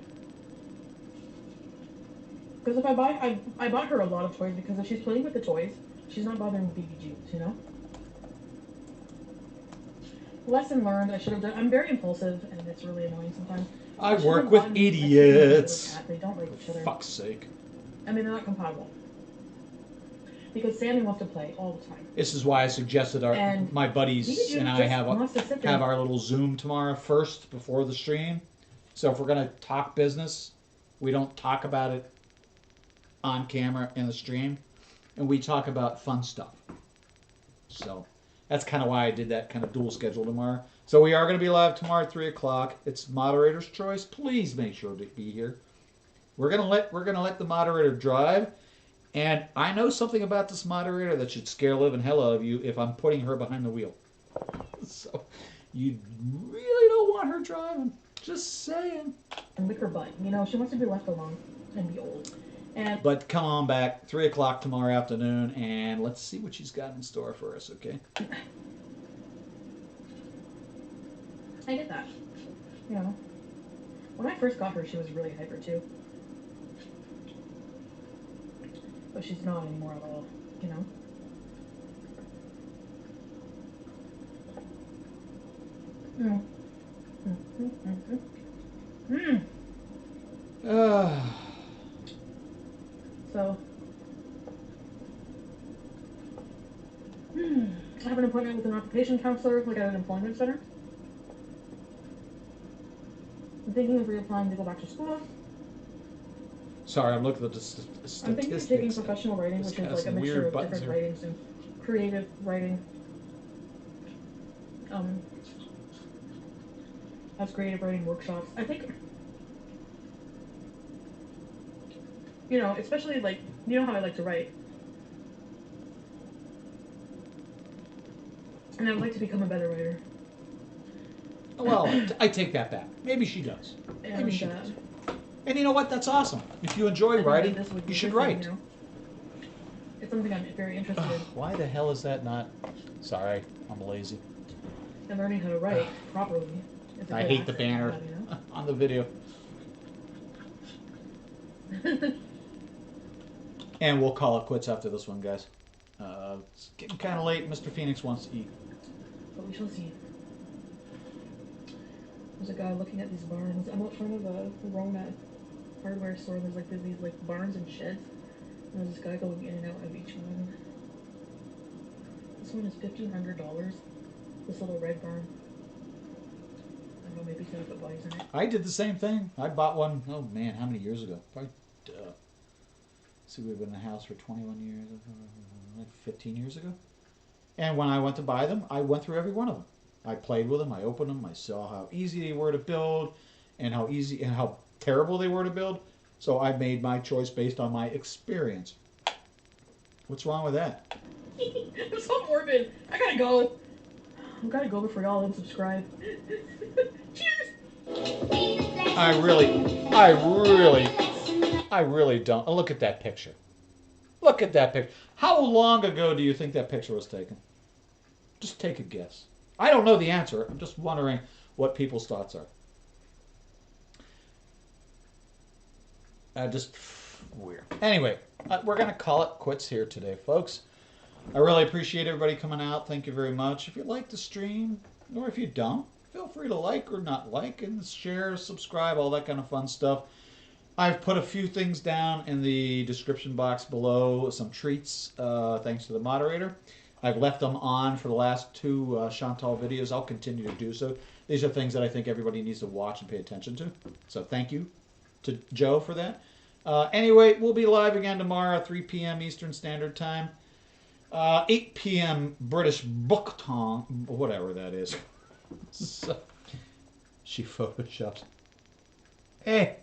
C: Because if I bought her a lot of toys because if she's playing with the toys, she's not bothering with baby Jews, you know? Lesson learned. I should have done. I'm very impulsive, and it's really annoying sometimes.
A: I
C: should
A: work
C: have
A: with
C: gotten a kitten and a
A: idiots.
C: cat. They don't like each other.
A: Fuck's sake.
C: I mean, they're not compatible. Because Sammy wants to play all the time.
A: This is why I suggested
C: And
A: my buddies
C: Baby
A: and I
C: just
A: have
C: wants to sit there.
A: our little Zoom tomorrow first before the stream. So if we're gonna talk business, we don't talk about it on camera in the stream, and we talk about fun stuff. So that's kind of why I did that kind of dual schedule tomorrow. So we are going to be live tomorrow at 3 o'clock. It's moderator's choice. Please make sure to be here. We're gonna let the moderator drive. And I know something about this moderator that should scare living hell out of you if I'm putting her behind the wheel. So you really don't want her driving. Just saying.
C: And lick her butt. You know, she wants to be left alone and be old. And
A: But come on back, 3 o'clock tomorrow afternoon, and let's see what she's got in store for us, okay?
C: I get that. You know, when I first got her, she was really hyper too. But she's not anymore at all, you know? Mm. So, I have an appointment with an occupation counselor, like at an employment center. I'm thinking of reapplying to go back to school.
A: Sorry, I'm looking at the statistics.
C: I'm thinking of taking professional writing,
A: This
C: which is
A: has
C: like a
A: some
C: mixture
A: weird
C: of
A: buttons
C: different
A: here.
C: writings and creative writing. Has creative writing workshops. I think, you know, especially like, you know how I like to write. And I would like to become a better writer.
A: Well, I take that back. Maybe she does.
C: And,
A: Maybe she does. And you know what? That's awesome. If you enjoy writing,
C: this would be
A: you should
C: good thing,
A: write.
C: you know? It's something I'm very interested in.
A: Why the hell is that not? Sorry, I'm lazy.
C: And learning how to write properly. Is a
A: I
C: good
A: hate the
C: asset to
A: banner
C: have, you know?
A: on the video. And we'll call it quits after this one, guys. It's getting kind of late. Mr. Phoenix wants to eat.
C: But we shall see. There's a guy looking at these barns. I'm out front of a Rona hardware store. And there's like these like barns and sheds. And there's this guy going in and out of each one. This one is $1,500. This little red barn. I don't know, maybe 10-foot bodies in it.
A: I did the same thing. I bought one. Oh man, how many years ago? Probably. See, we've been in the house for 21 years, like 15 years ago. And when I went to buy them, I went through every one of them. I played with them. I opened them. I saw how easy they were to build, and how easy and how terrible they were to build. So I made my choice based on my experience. What's wrong with that?
C: I'm so morbid. I gotta go. I gotta go before y'all unsubscribe. Cheers.
A: I really don't. Oh, look at that picture. Look at that picture. How long ago do you think that picture was taken? Just take a guess. I don't know the answer. I'm just wondering what people's thoughts are. Just weird. Anyway, we're going to call it quits here today, folks. I really appreciate everybody coming out. Thank you very much. If you like the stream, or if you don't, feel free to like or not like, and share, subscribe, all that kind of fun stuff. I've put a few things down in the description box below, some treats, thanks to the moderator. I've left them on for the last two Chantal videos. I'll continue to do so. These are things that I think everybody needs to watch and pay attention to. So thank you to Joe for that. Anyway, we'll be live again tomorrow, 3 p.m. Eastern Standard Time. 8 p.m. British Book Time, whatever that is. So, she photoshopped. Hey,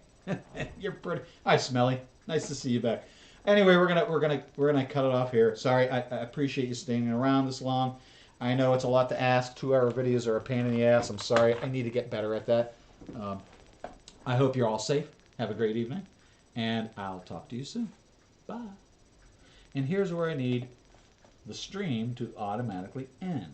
A: you're pretty. Hi, Smelly. Nice to see you back. Anyway, we're gonna cut it off here. Sorry, I appreciate you staying around this long. I know it's a lot to ask. 2-hour videos are a pain in the ass. I'm sorry. I need to get better at that. I hope you're all safe. Have a great evening, and I'll talk to you soon. Bye. And here's where I need the stream to automatically end.